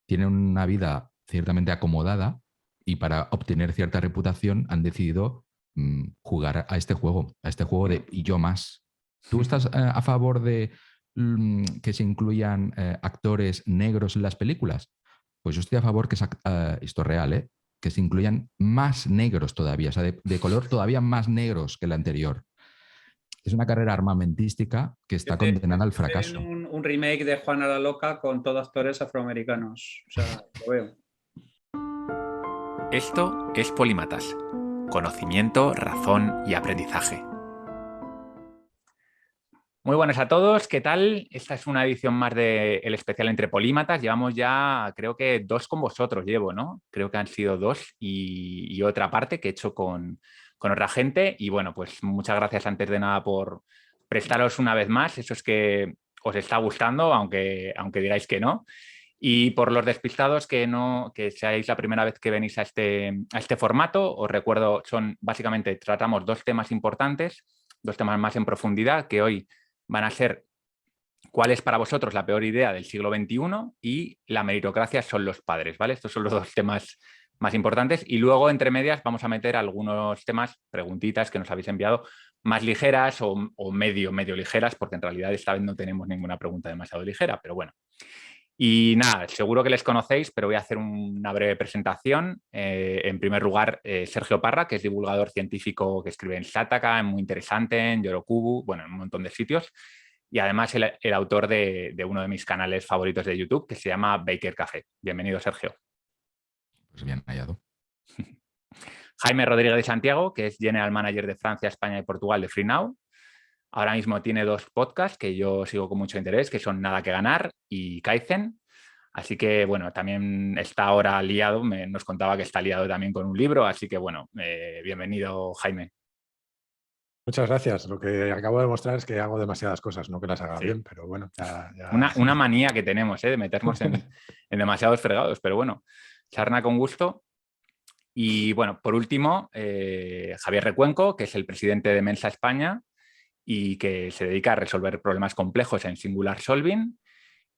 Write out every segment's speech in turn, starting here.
tienen una vida ciertamente acomodada y para obtener cierta reputación han decidido jugar a este juego de y yo más. ¿Tú estás a favor de que se incluyan actores negros en las películas? Pues yo estoy a favor que esto es real, que se incluyan más negros todavía, o sea, de color todavía más negros que el anterior. Es una carrera armamentística que está condenada al Estoy viendo fracaso. un remake de Juana la Loca con todos actores afroamericanos. O sea, lo veo. Esto es Polímatas. Conocimiento, razón y aprendizaje. Muy buenas a todos, ¿qué tal? Esta es una edición más del especial Entre Polímatas. Llevamos ya, creo que 2 con vosotros llevo, ¿no? Creo que han sido 2 y otra parte que he hecho con otra gente. Y bueno, pues muchas gracias antes de nada por prestaros una vez más. Eso es que os está gustando, aunque digáis que no. Y por los despistados que seáis la primera vez que venís a este formato, os recuerdo, básicamente tratamos 2 temas importantes, 2 temas más en profundidad, que hoy van a ser cuál es para vosotros la peor idea del siglo XXI y la meritocracia son los padres, ¿vale? Estos son los 2 temas más importantes y luego entre medias vamos a meter algunos temas, preguntitas que nos habéis enviado más ligeras o medio ligeras, porque en realidad esta vez no tenemos ninguna pregunta demasiado ligera, pero bueno. Y nada, seguro que les conocéis, pero voy a hacer una breve presentación. En primer lugar, Sergio Parra, que es divulgador científico que escribe en Shataka, Muy Interesante, en Yorokubu, bueno, en un montón de sitios. Y además el autor de uno de mis canales favoritos de YouTube, que se llama Baker Café. Bienvenido, Sergio. Pues bien hallado. Jaime Rodríguez de Santiago, que es General Manager de Francia, España y Portugal de FreeNow. Ahora mismo tiene 2 podcasts que yo sigo con mucho interés, que son Nada que Ganar y Kaizen. Así que, bueno, también está ahora liado, nos contaba que está liado también con un libro, así que, bueno, bienvenido, Jaime. Muchas gracias. Lo que acabo de demostrar es que hago demasiadas cosas, no que las haga Sí. bien, pero bueno, ya... Una manía que tenemos, de meternos en demasiados fregados, pero bueno, charna con gusto. Y, bueno, por último, Javier Recuenco, que es el presidente de Mensa España y que se dedica a resolver problemas complejos en Singular Solving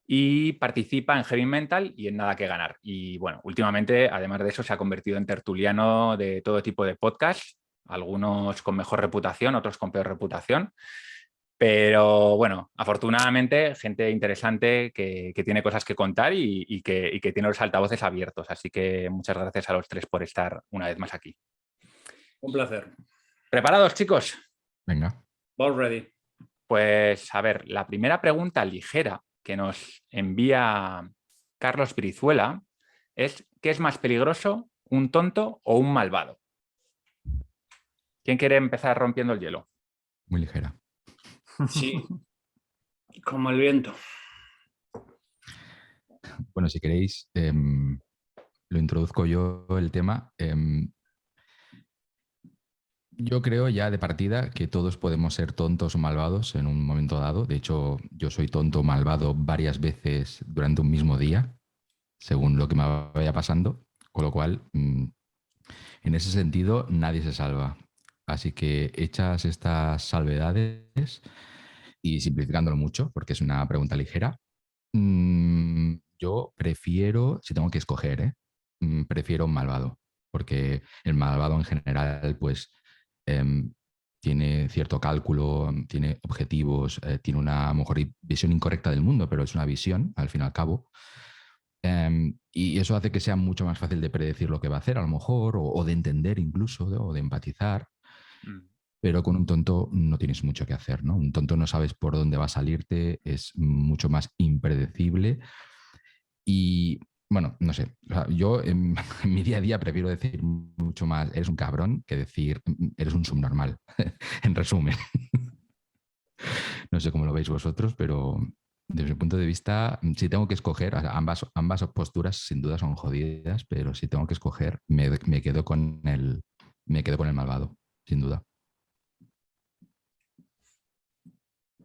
y participa en Heavy Mental y en Nada que Ganar. Y bueno, últimamente, además de eso, se ha convertido en tertuliano de todo tipo de podcasts, algunos con mejor reputación, otros con peor reputación. Pero bueno, afortunadamente, gente interesante que tiene cosas que contar y que tiene los altavoces abiertos. Así que muchas gracias a los 3 por estar una vez más aquí. Un placer. ¿Preparados, chicos? Venga. All ready. Pues a ver, la primera pregunta ligera que nos envía Carlos Brizuela es: ¿qué es más peligroso, un tonto o un malvado? ¿Quién quiere empezar rompiendo el hielo? Muy ligera. Sí, como el viento. Bueno, si queréis, lo introduzco yo el tema. Yo creo ya de partida que todos podemos ser tontos o malvados en un momento dado. De hecho, yo soy tonto o malvado varias veces durante un mismo día, según lo que me vaya pasando. Con lo cual, en ese sentido, nadie se salva. Así que hechas estas salvedades y simplificándolo mucho, porque es una pregunta ligera, yo prefiero, si tengo que escoger, prefiero un malvado, porque el malvado en general, pues, em, tiene cierto cálculo, tiene objetivos, tiene una a lo mejor visión incorrecta del mundo, pero es una visión, al fin y al cabo. Y eso hace que sea mucho más fácil de predecir lo que va a hacer, a lo mejor, o de entender incluso, o de empatizar. Pero con un tonto no tienes mucho que hacer, ¿no? Un tonto no sabes por dónde va a salirte, es mucho más impredecible y, bueno, no sé, o sea, yo en mi día a día prefiero decir mucho más eres un cabrón que decir eres un subnormal, en resumen. No sé cómo lo veis vosotros, pero desde mi punto de vista, si tengo que escoger, o sea, ambas posturas sin duda son jodidas, pero si tengo que escoger, me quedo me quedo con el malvado, sin duda.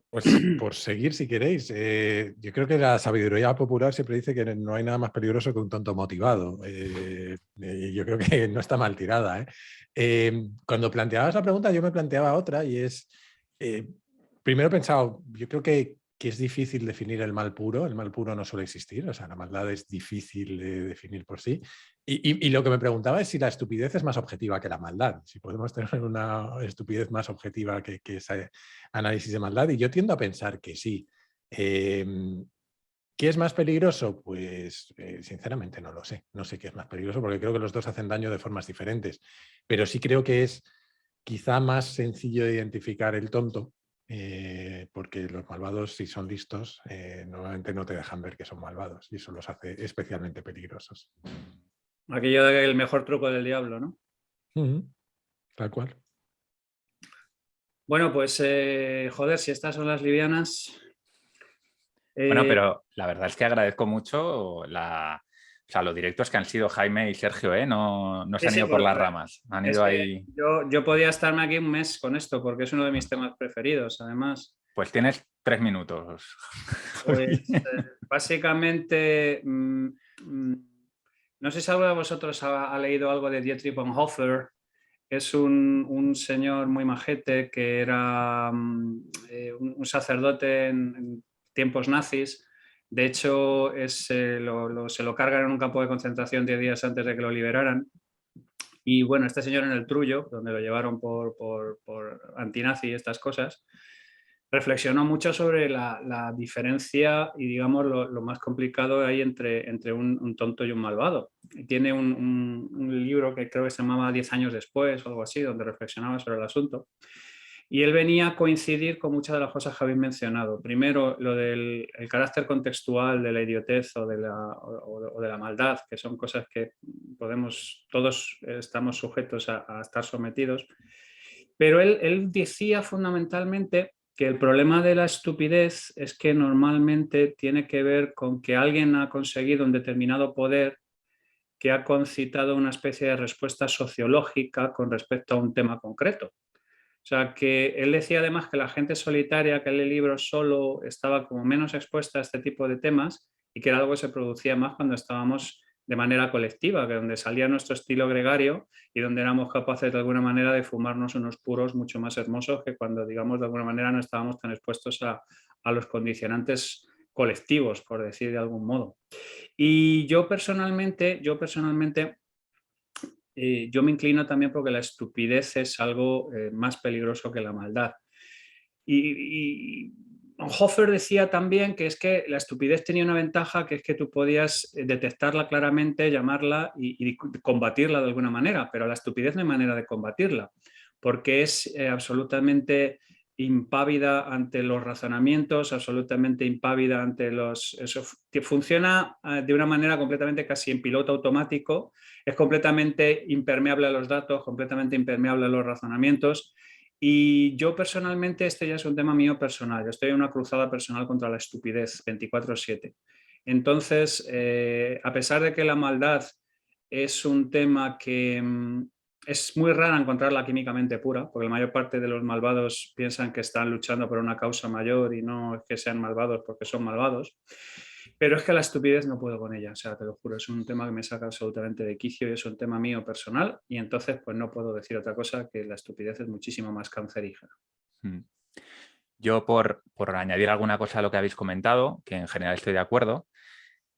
Pues por seguir, si queréis. Yo creo que la sabiduría popular siempre dice que no hay nada más peligroso que un tonto motivado. Yo creo que no está mal tirada. Cuando planteabas la pregunta, yo me planteaba otra y es, primero he pensado, yo creo que que es difícil definir el mal puro no suele existir, o sea, la maldad es difícil de definir por sí. Y lo que me preguntaba es si la estupidez es más objetiva que la maldad, si podemos tener una estupidez más objetiva que ese análisis de maldad, y yo tiendo a pensar que sí. ¿Qué es más peligroso? Pues sinceramente no lo sé. No sé qué es más peligroso porque creo que los dos hacen daño de formas diferentes. Pero sí creo que es quizá más sencillo de identificar el tonto, porque los malvados, si son listos, normalmente no te dejan ver que son malvados y eso los hace especialmente peligrosos. Aquello del mejor truco del diablo, ¿no? Tal cual. Bueno, pues joder, si estas son las livianas... Bueno, pero la verdad es que agradezco mucho los directos que han sido Jaime y Sergio, ¿eh? No se han ido por las ramas. Han ido ahí. Yo podía estarme aquí un mes con esto porque es uno de mis temas preferidos, además. Pues tienes 3 minutos. Pues básicamente, no sé si alguno de vosotros ha leído algo de Dietrich Bonhoeffer. Es un señor muy majete que era un sacerdote en tiempos nazis. De hecho, se lo cargan en un campo de concentración 10 días antes de que lo liberaran. Y bueno, este señor en el Trullo, donde lo llevaron por antinazi y estas cosas, reflexionó mucho sobre la diferencia y, digamos, lo más complicado hay entre un tonto y un malvado. Tiene un libro que creo que se llamaba 10 años después o algo así, donde reflexionaba sobre el asunto. Y él venía a coincidir con muchas de las cosas que habéis mencionado. Primero, lo del carácter contextual de la idiotez o de la maldad, que son cosas que todos estamos sujetos a estar sometidos. Pero él decía fundamentalmente que el problema de la estupidez es que normalmente tiene que ver con que alguien ha conseguido un determinado poder que ha concitado una especie de respuesta sociológica con respecto a un tema concreto. O sea, que él decía además que la gente solitaria que lee libros solo estaba como menos expuesta a este tipo de temas y que era algo que se producía más cuando estábamos de manera colectiva, que donde salía nuestro estilo gregario y donde éramos capaces de alguna manera de fumarnos unos puros mucho más hermosos que cuando, digamos, de alguna manera no estábamos tan expuestos a los condicionantes colectivos, por decir de algún modo. Y yo personalmente yo me inclino también porque la estupidez es algo más peligroso que la maldad. Y Hofer decía también que es que la estupidez tenía una ventaja, que es que tú podías detectarla claramente, llamarla y combatirla de alguna manera, pero la estupidez no hay manera de combatirla, porque es absolutamente impávida ante los razonamientos, absolutamente impávida ante que funciona de una manera completamente casi en piloto automático, es completamente impermeable a los datos, completamente impermeable a los razonamientos. Y yo personalmente, este ya es un tema mío personal, yo estoy en una cruzada personal contra la estupidez 24/7. Entonces, a pesar de que la maldad es un tema que es muy raro encontrarla químicamente pura, porque la mayor parte de los malvados piensan que están luchando por una causa mayor y no es que sean malvados porque son malvados. Pero es que la estupidez no puedo con ella, o sea, te lo juro, es un tema que me saca absolutamente de quicio y es un tema mío personal y entonces pues no puedo decir otra cosa que la estupidez es muchísimo más cancerígena. Yo por añadir alguna cosa a lo que habéis comentado, que en general estoy de acuerdo,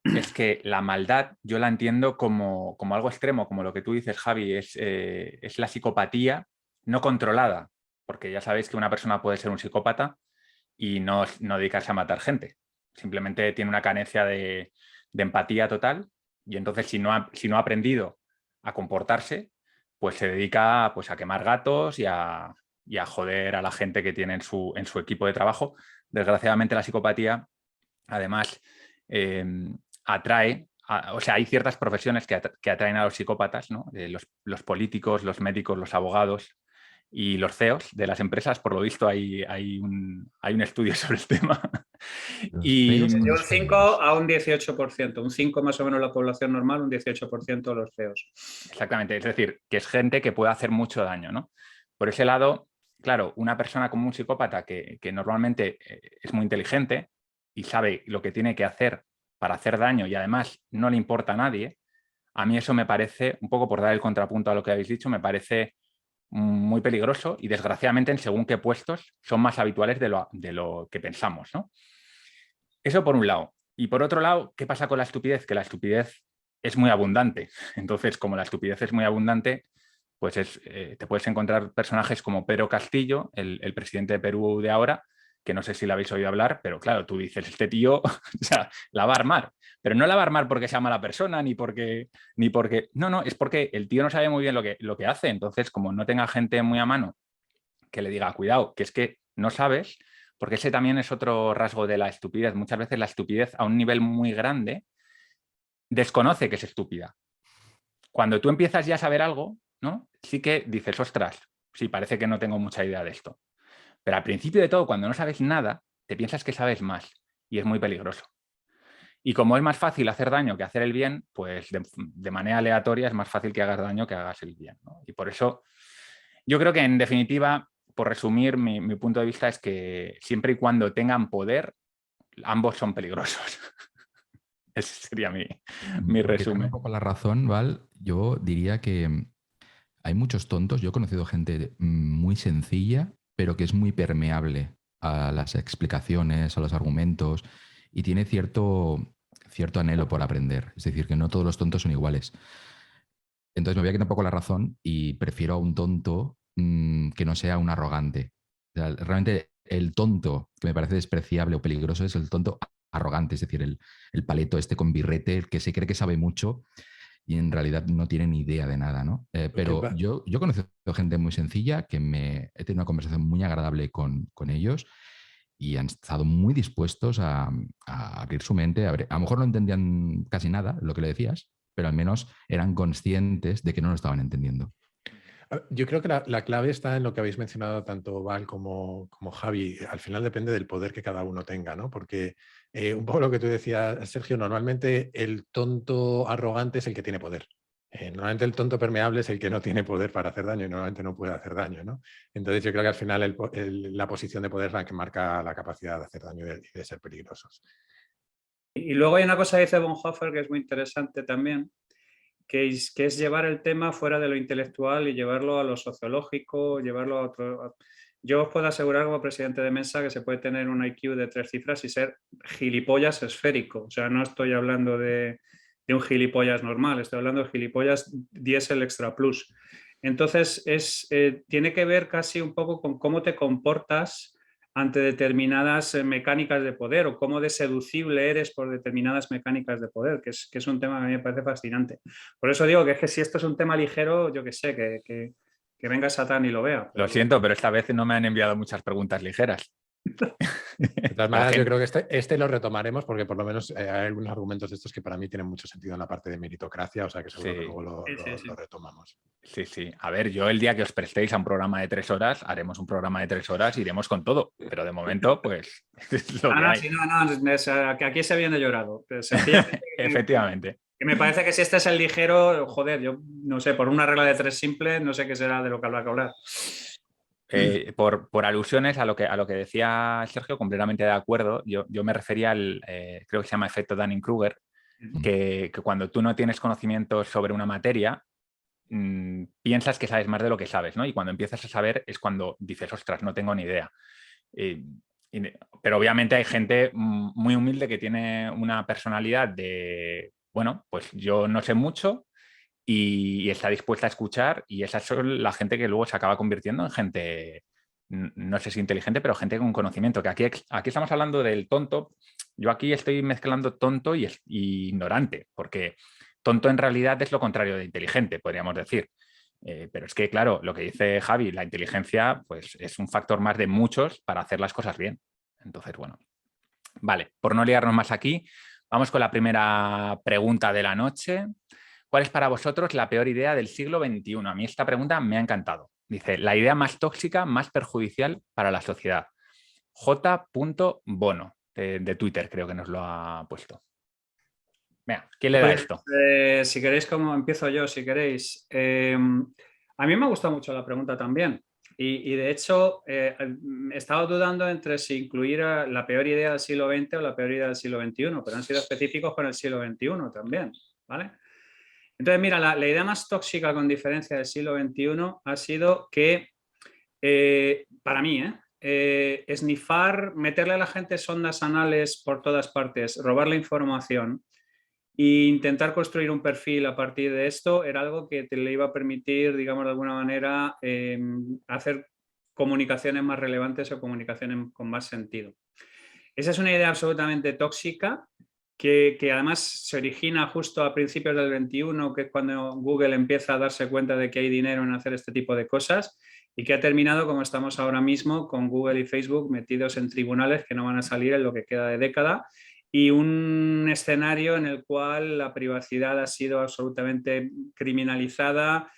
es que la maldad yo la entiendo como algo extremo, como lo que tú dices, Javi, es la psicopatía no controlada, porque ya sabéis que una persona puede ser un psicópata y no dedicarse a matar gente. Simplemente tiene una carencia de empatía total y entonces si no ha aprendido a comportarse, pues se dedica pues, a quemar gatos y a joder a la gente que tiene en su equipo de trabajo. Desgraciadamente la psicopatía, además, atrae, o sea, hay ciertas profesiones que atraen a los psicópatas, ¿no? Los políticos, los médicos, los abogados y los CEOs de las empresas, por lo visto hay un estudio sobre el tema. De un 5 a un 18%, un 5 más o menos la población normal, un 18% los CEOs. Exactamente, es decir, que es gente que puede hacer mucho daño, ¿no? Por ese lado, claro, una persona como un psicópata que normalmente es muy inteligente y sabe lo que tiene que hacer para hacer daño y además no le importa a nadie, a mí eso me parece, un poco por dar el contrapunto a lo que habéis dicho, me parece muy peligroso y desgraciadamente en según qué puestos son más habituales de lo que pensamos, ¿no? Eso por un lado. Y por otro lado, ¿qué pasa con la estupidez? Que la estupidez es muy abundante. Entonces, como la estupidez es muy abundante, pues te puedes encontrar personajes como Pedro Castillo, el presidente de Perú de ahora, que no sé si le habéis oído hablar, pero claro, tú dices, este tío o sea, la va a armar. Pero no la va a armar porque sea mala persona, ni porque... No, es porque el tío no sabe muy bien lo que hace. Entonces, como no tenga gente muy a mano que le diga, cuidado, que es que no sabes, porque ese también es otro rasgo de la estupidez. Muchas veces la estupidez a un nivel muy grande desconoce que es estúpida. Cuando tú empiezas ya a saber algo, ¿no? Sí que dices, ostras, sí, parece que no tengo mucha idea de esto. Pero al principio de todo, cuando no sabes nada, te piensas que sabes más y es muy peligroso. Y como es más fácil hacer daño que hacer el bien, pues de manera aleatoria es más fácil que hagas daño que hagas el bien, ¿no? Y por eso yo creo que en definitiva, por resumir, mi punto de vista es que siempre y cuando tengan poder, ambos son peligrosos. Ese sería mi Porque te doy resumen. un poco la razón, Val. Yo diría que hay muchos tontos. Yo he conocido gente muy sencilla, pero que es muy permeable a las explicaciones, a los argumentos y tiene cierto anhelo por aprender. Es decir, que no todos los tontos son iguales. Entonces me voy a quitar un poco la razón y prefiero a un tonto que no sea un arrogante. O sea, realmente el tonto que me parece despreciable o peligroso es el tonto arrogante, es decir, el paleto este con birrete, el que se cree que sabe mucho y en realidad no tiene ni idea de nada, ¿no? Pero yo he conocido gente muy sencilla que he tenido una conversación muy agradable con ellos y han estado muy dispuestos a abrir su mente. A lo mejor no entendían casi nada lo que le decías, pero al menos eran conscientes de que no lo estaban entendiendo. Yo creo que la clave está en lo que habéis mencionado tanto Val como Javi. Al final depende del poder que cada uno tenga, ¿no? Porque un poco lo que tú decías, Sergio, normalmente el tonto arrogante es el que tiene poder. Normalmente el tonto permeable es el que no tiene poder para hacer daño y normalmente no puede hacer daño, ¿no? Entonces yo creo que al final la posición de poder es la que marca la capacidad de hacer daño y de ser peligrosos. Y luego hay una cosa que dice Bonhoeffer que es muy interesante también, que es llevar el tema fuera de lo intelectual y llevarlo a lo sociológico, llevarlo a otro... Yo os puedo asegurar como presidente de mesa que se puede tener un IQ de 3 cifras y ser gilipollas esférico. O sea, no estoy hablando de un gilipollas normal, estoy hablando de gilipollas diésel extra plus. Entonces, tiene que ver casi un poco con cómo te comportas ante determinadas mecánicas de poder o cómo de seducible eres por determinadas mecánicas de poder, que es un tema que a mí me parece fascinante. Por eso digo que es que si esto es un tema ligero, yo que sé, que venga Satán y lo vea. Lo siento, pero esta vez no me han enviado muchas preguntas ligeras. De todas maneras, yo creo que este lo retomaremos porque por lo menos hay algunos argumentos de estos que para mí tienen mucho sentido en la parte de meritocracia, o sea que seguro que luego lo retomamos. Sí, sí. A ver, yo el día que os prestéis a un programa de 3 horas, haremos un programa de 3 horas, iremos con todo. Pero de momento, pues, es lo que hay. Que aquí se viene llorado. Efectivamente. Que me parece que si este es el ligero, joder, yo no sé, por una regla de 3 simple, no sé qué será de lo que habrá que hablar. Por alusiones a lo que decía Sergio, completamente de acuerdo. Yo me refería al, creo que se llama efecto Dunning-Kruger, que cuando tú no tienes conocimientos sobre una materia, piensas que sabes más de lo que sabes, ¿no? Y cuando empiezas a saber es cuando dices, ostras, no tengo ni idea. Pero obviamente hay gente muy humilde que tiene una personalidad de, bueno, pues yo no sé mucho y está dispuesta a escuchar, y esa es la gente que luego se acaba convirtiendo en gente, no sé si inteligente, pero gente con conocimiento, que aquí estamos hablando del tonto. Yo aquí estoy mezclando tonto y ignorante, porque tonto en realidad es lo contrario de inteligente, podríamos decir. Pero es que, claro, lo que dice Javi, la inteligencia pues, es un factor más de muchos para hacer las cosas bien. Entonces, bueno, vale, por no liarnos más aquí, vamos con la primera pregunta de la noche. ¿Cuál es para vosotros la peor idea del siglo XXI? A mí esta pregunta me ha encantado. Dice, la idea más tóxica, más perjudicial para la sociedad. J. Bono, de Twitter, creo que nos lo ha puesto. Venga, ¿quién le da esto? Si queréis, como empiezo yo, si queréis. A mí me ha gustado mucho la pregunta también. Y de hecho, he estado dudando entre si incluir la peor idea del siglo XX o la peor idea del siglo XXI, pero han sido específicos con el siglo XXI también, ¿vale? Entonces, mira, la idea más tóxica con diferencia del siglo XXI ha sido que, para mí, esnifar, meterle a la gente sondas anales por todas partes, robar la información e intentar construir un perfil a partir de esto era algo que te le iba a permitir, digamos de alguna manera, hacer comunicaciones más relevantes o comunicaciones con más sentido. Esa es una idea absolutamente tóxica que además se origina justo a principios del 21, que es cuando Google empieza a darse cuenta de que hay dinero en hacer este tipo de cosas y que ha terminado como estamos ahora mismo con Google y Facebook metidos en tribunales que no van a salir en lo que queda de década y un escenario en el cual la privacidad ha sido absolutamente criminalizada,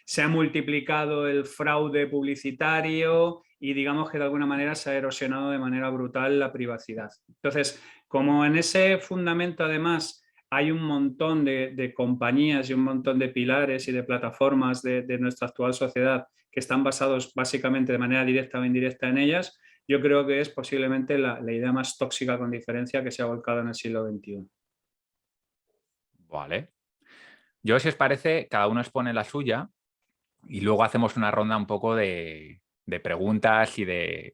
se ha multiplicado el fraude publicitario y digamos que de alguna manera se ha erosionado de manera brutal la privacidad. Entonces, como en ese fundamento además hay un montón de compañías y un montón de pilares y de plataformas de nuestra actual sociedad que están basados básicamente de manera directa o indirecta en ellas, yo creo que es posiblemente la idea más tóxica con diferencia que se ha volcado en el siglo XXI. Vale. Yo, si os parece, cada uno expone la suya y luego hacemos una ronda un poco de preguntas y de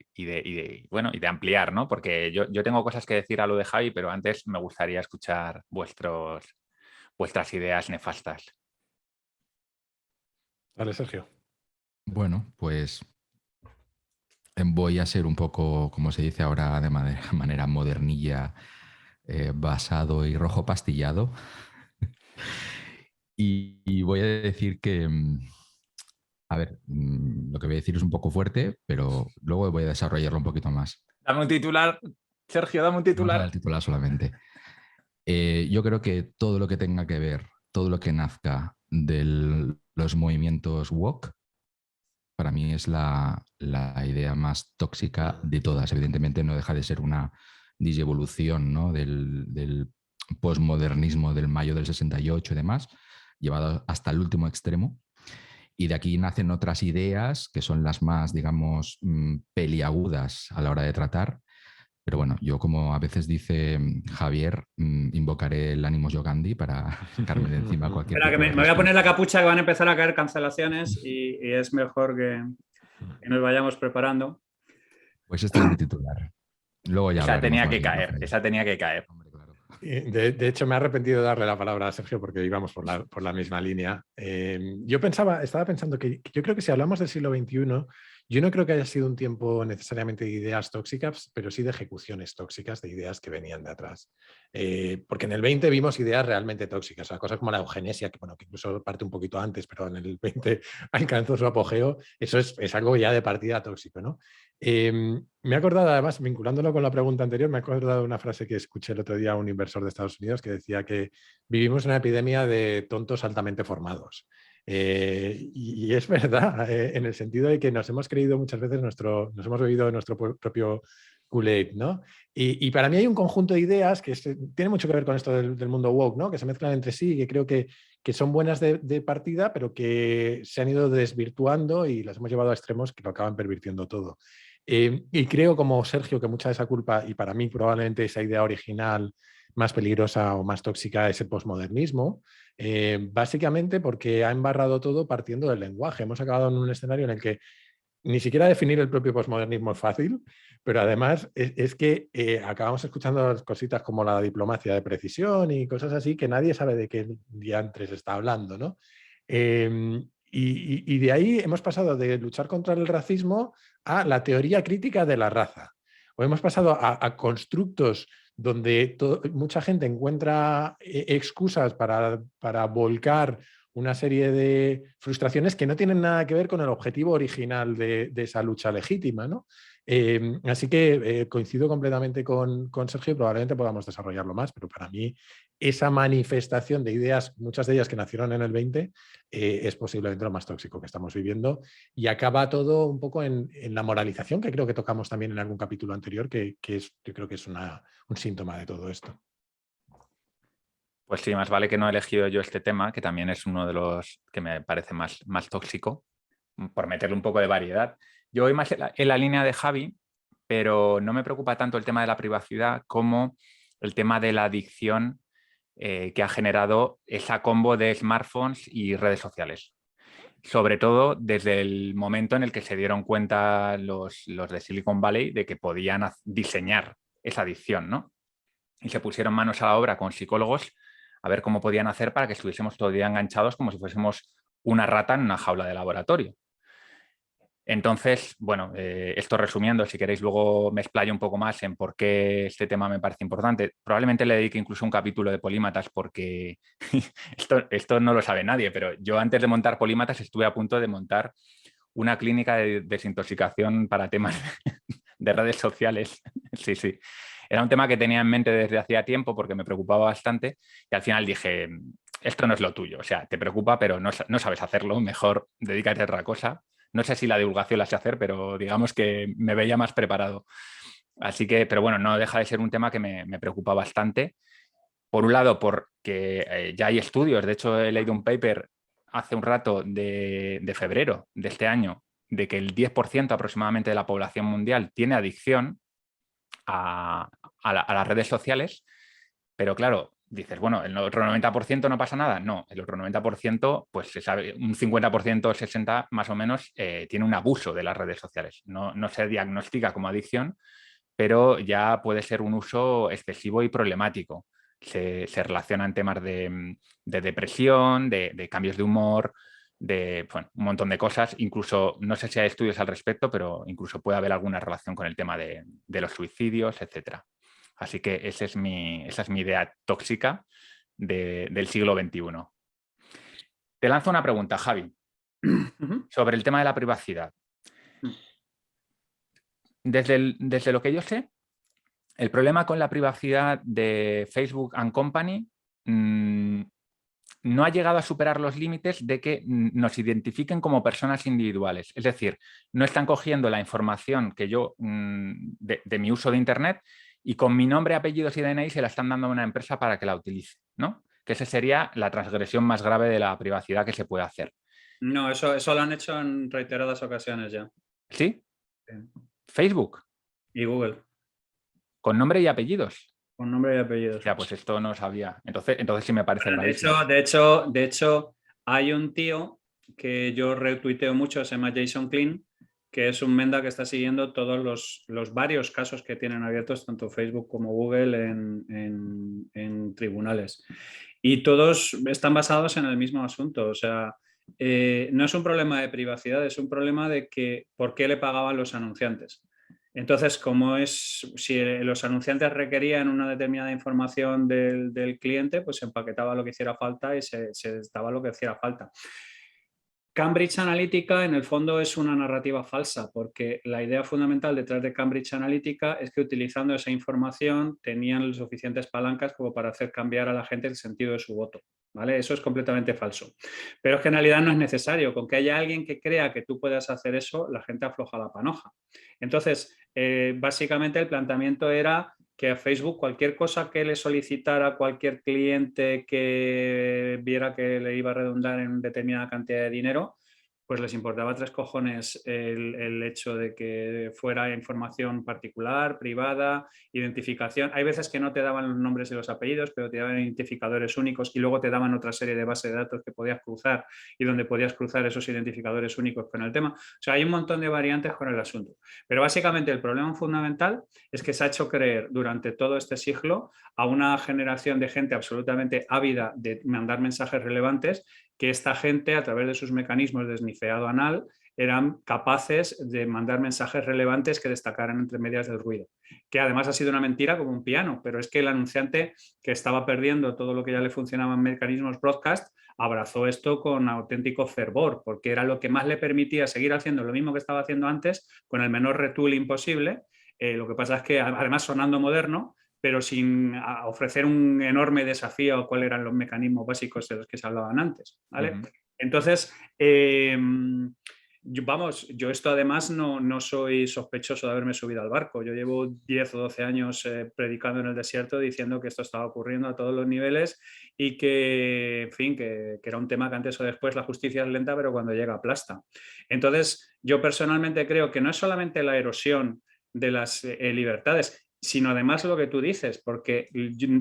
ampliar, ¿no? Porque yo tengo cosas que decir a lo de Javi, pero antes me gustaría escuchar vuestras ideas nefastas. Vale, Sergio. Bueno, pues voy a ser un poco, como se dice ahora de manera modernilla, basado y rojo pastillado. y voy a decir que, a ver, lo que voy a decir es un poco fuerte, pero luego voy a desarrollarlo un poquito más. Dame un titular, Sergio, dame un titular. Vamos a dar el titular solamente. Yo creo que todo lo que tenga que ver, todo lo que nazca de los movimientos woke, para mí es la idea más tóxica de todas. Evidentemente no deja de ser una disevolución, ¿no? del posmodernismo del mayo del 68 y demás, llevado hasta el último extremo. Y de aquí nacen otras ideas que son las más, digamos, peliagudas a la hora de tratar. Pero bueno, yo, como a veces dice Javier, invocaré el ánimos Yogandi para sacarme de encima cualquier... Espera, que me voy a poner la capucha, que van a empezar a caer cancelaciones y es mejor que nos vayamos preparando. Pues este es mi titular. Luego ya esa tenía que caer, esa tenía que caer. Hombre, claro. De hecho, me he arrepentido de darle la palabra a Sergio porque íbamos por la misma línea. Yo estaba pensando que yo creo que si hablamos del siglo XXI, yo no creo que haya sido un tiempo necesariamente de ideas tóxicas, pero sí de ejecuciones tóxicas de ideas que venían de atrás. Porque en el 20 vimos ideas realmente tóxicas, o sea, cosas como la eugenesia, que, bueno, que incluso parte un poquito antes, pero en el 20 alcanzó su apogeo. Eso es algo ya de partida tóxico, ¿no? Me he acordado, además, vinculándolo con la pregunta anterior, me he acordado de una frase que escuché el otro día a un inversor de Estados Unidos que decía que vivimos una epidemia de tontos altamente formados. Y es verdad, en el sentido de que nos hemos creído muchas veces nos hemos bebido nuestro propio Kool-Aid, ¿no? Y para mí hay un conjunto de ideas que tiene mucho que ver con esto del mundo woke, ¿no? Que se mezclan entre sí y que creo que son buenas de partida, pero que se han ido desvirtuando y las hemos llevado a extremos que lo acaban pervirtiendo todo. Y creo, como Sergio, que mucha de esa culpa, y para mí probablemente esa idea original más peligrosa o más tóxica, es el posmodernismo, básicamente porque ha embarrado todo partiendo del lenguaje. Hemos acabado en un escenario en el que ni siquiera definir el propio posmodernismo es fácil, pero además es que acabamos escuchando cositas como la diplomacia de precisión y cosas así que nadie sabe de qué diantres está hablando, ¿no? Y de ahí hemos pasado de luchar contra el racismo a la teoría crítica de la raza. O hemos pasado a constructos donde mucha gente encuentra excusas para volcar una serie de frustraciones que no tienen nada que ver con el objetivo original de esa lucha legítima, ¿no? Así que coincido completamente con Sergio y probablemente podamos desarrollarlo más, pero para mí esa manifestación de ideas, muchas de ellas que nacieron en el 20, es posiblemente lo más tóxico que estamos viviendo y acaba todo un poco en la moralización, que creo que tocamos también en algún capítulo anterior, que yo creo que es un síntoma de todo esto. Pues sí, más vale que no he elegido yo este tema, que también es uno de los que me parece más tóxico, por meterle un poco de variedad. Yo voy más en la línea de Javi, pero no me preocupa tanto el tema de la privacidad como el tema de la adicción que ha generado esa combo de smartphones y redes sociales. sobre todo desde el momento en el que se dieron cuenta los de Silicon Valley de que podían diseñar esa adicción, ¿no? Y se pusieron manos a la obra con psicólogos a ver cómo podían hacer para que estuviésemos todo el día enganchados como si fuésemos una rata en una jaula de laboratorio. Entonces, bueno, esto resumiendo, si queréis luego me explayo un poco más en por qué este tema me parece importante. Probablemente le dedique incluso un capítulo de Polímatas porque esto no lo sabe nadie, pero yo antes de montar Polímatas estuve a punto de montar una clínica de desintoxicación para temas de redes sociales. Sí, sí. Era un tema que tenía en mente desde hacía tiempo porque me preocupaba bastante y al final dije, esto no es lo tuyo, o sea, te preocupa pero no sabes hacerlo, mejor dedícate a otra cosa. No sé si la divulgación la sé hacer, pero digamos que me veía más preparado. Así que, pero bueno, no deja de ser un tema que me preocupa bastante. Por un lado, porque ya hay estudios, de hecho he leído un paper hace un rato de febrero de este año, de que el 10% aproximadamente de la población mundial tiene adicción a las redes sociales, pero claro, dices, bueno, el otro 90% no pasa nada. No, el otro 90%, pues se sabe, un 50%, 60% más o menos, tiene un abuso de las redes sociales. No se diagnostica como adicción, pero ya puede ser un uso excesivo y problemático. Se relacionan temas de depresión, de cambios de humor, de bueno, un montón de cosas. Incluso, no sé si hay estudios al respecto, pero incluso puede haber alguna relación con el tema de los suicidios, etcétera. Así que esa es mi idea tóxica del siglo XXI. Te lanzo una pregunta, Javi, sobre el tema de la privacidad. Desde lo que yo sé, el problema con la privacidad de Facebook and Company no ha llegado a superar los límites de que nos identifiquen como personas individuales. Es decir, no están cogiendo la información que yo de mi uso de Internet y con mi nombre, apellidos y DNI se la están dando a una empresa para que la utilice, ¿no? Que esa sería la transgresión más grave de la privacidad que se puede hacer. No, eso lo han hecho en reiteradas ocasiones ya. ¿Sí? Sí. Facebook. Y Google. Con nombre y apellidos. Con nombre y apellidos. Ya, pues esto no sabía. Entonces sí me parece Bueno, gravísimo. de hecho, hay un tío que yo retuiteo mucho, se llama Jason Klein, que es un menda que está siguiendo todos los varios casos que tienen abiertos tanto Facebook como Google en tribunales. Y todos están basados en el mismo asunto. O sea, no es un problema de privacidad, es un problema de que por qué le pagaban los anunciantes. Entonces, si los anunciantes requerían una determinada información del cliente, pues se empaquetaba lo que hiciera falta y se daba lo que hiciera falta. Cambridge Analytica en el fondo es una narrativa falsa porque la idea fundamental detrás de Cambridge Analytica es que utilizando esa información tenían las suficientes palancas como para hacer cambiar a la gente el sentido de su voto, ¿vale? Eso es completamente falso. Pero es que en realidad no es necesario. Con que haya alguien que crea que tú puedas hacer eso, la gente afloja la panoja. Entonces, básicamente el planteamiento era que a Facebook cualquier cosa que le solicitara a cualquier cliente que viera que le iba a redundar en determinada cantidad de dinero, pues les importaba tres cojones el hecho de que fuera información particular, privada, identificación. Hay veces que no te daban los nombres y los apellidos, pero te daban identificadores únicos y luego te daban otra serie de bases de datos que podías cruzar y donde podías cruzar esos identificadores únicos con el tema. O sea, hay un montón de variantes con el asunto. Pero básicamente el problema fundamental es que se ha hecho creer durante todo este siglo a una generación de gente absolutamente ávida de mandar mensajes relevantes que esta gente, a través de sus mecanismos de snifeado anal, eran capaces de mandar mensajes relevantes que destacaran entre medias del ruido. Que además ha sido una mentira como un piano, pero es que el anunciante, que estaba perdiendo todo lo que ya le funcionaba en mecanismos broadcast, abrazó esto con auténtico fervor, porque era lo que más le permitía seguir haciendo lo mismo que estaba haciendo antes, con el menor retooling posible. Lo que pasa es que, además sonando moderno, pero sin ofrecer un enorme desafío a cuáles eran los mecanismos básicos de los que se hablaban antes, ¿vale? Entonces, yo esto además no soy sospechoso de haberme subido al barco. Yo llevo 10 o 12 años predicando en el desierto diciendo que esto estaba ocurriendo a todos los niveles y que, en fin, que era un tema que antes o después la justicia es lenta, pero cuando llega aplasta. Entonces, yo personalmente creo que no es solamente la erosión de las libertades, sino además lo que tú dices, porque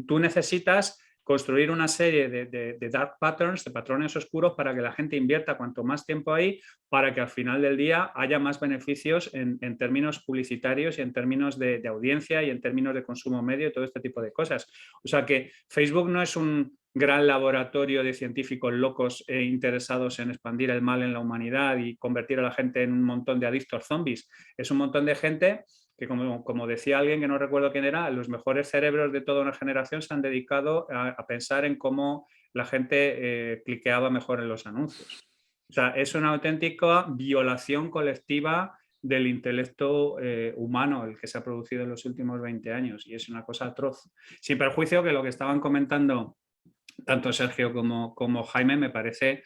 tú necesitas construir una serie de dark patterns, de patrones oscuros, para que la gente invierta cuanto más tiempo ahí, para que al final del día haya más beneficios en términos publicitarios y en términos de audiencia y en términos de consumo medio y todo este tipo de cosas. O sea que Facebook no es un gran laboratorio de científicos locos interesados en expandir el mal en la humanidad y convertir a la gente en un montón de adictos zombies. Es un montón de gente que, como decía alguien que no recuerdo quién era, los mejores cerebros de toda una generación se han dedicado a pensar en cómo la gente cliqueaba mejor en los anuncios. O sea, es una auténtica violación colectiva del intelecto humano el que se ha producido en los últimos 20 años, y es una cosa atroz. Sin perjuicio que lo que estaban comentando tanto Sergio como Jaime me parece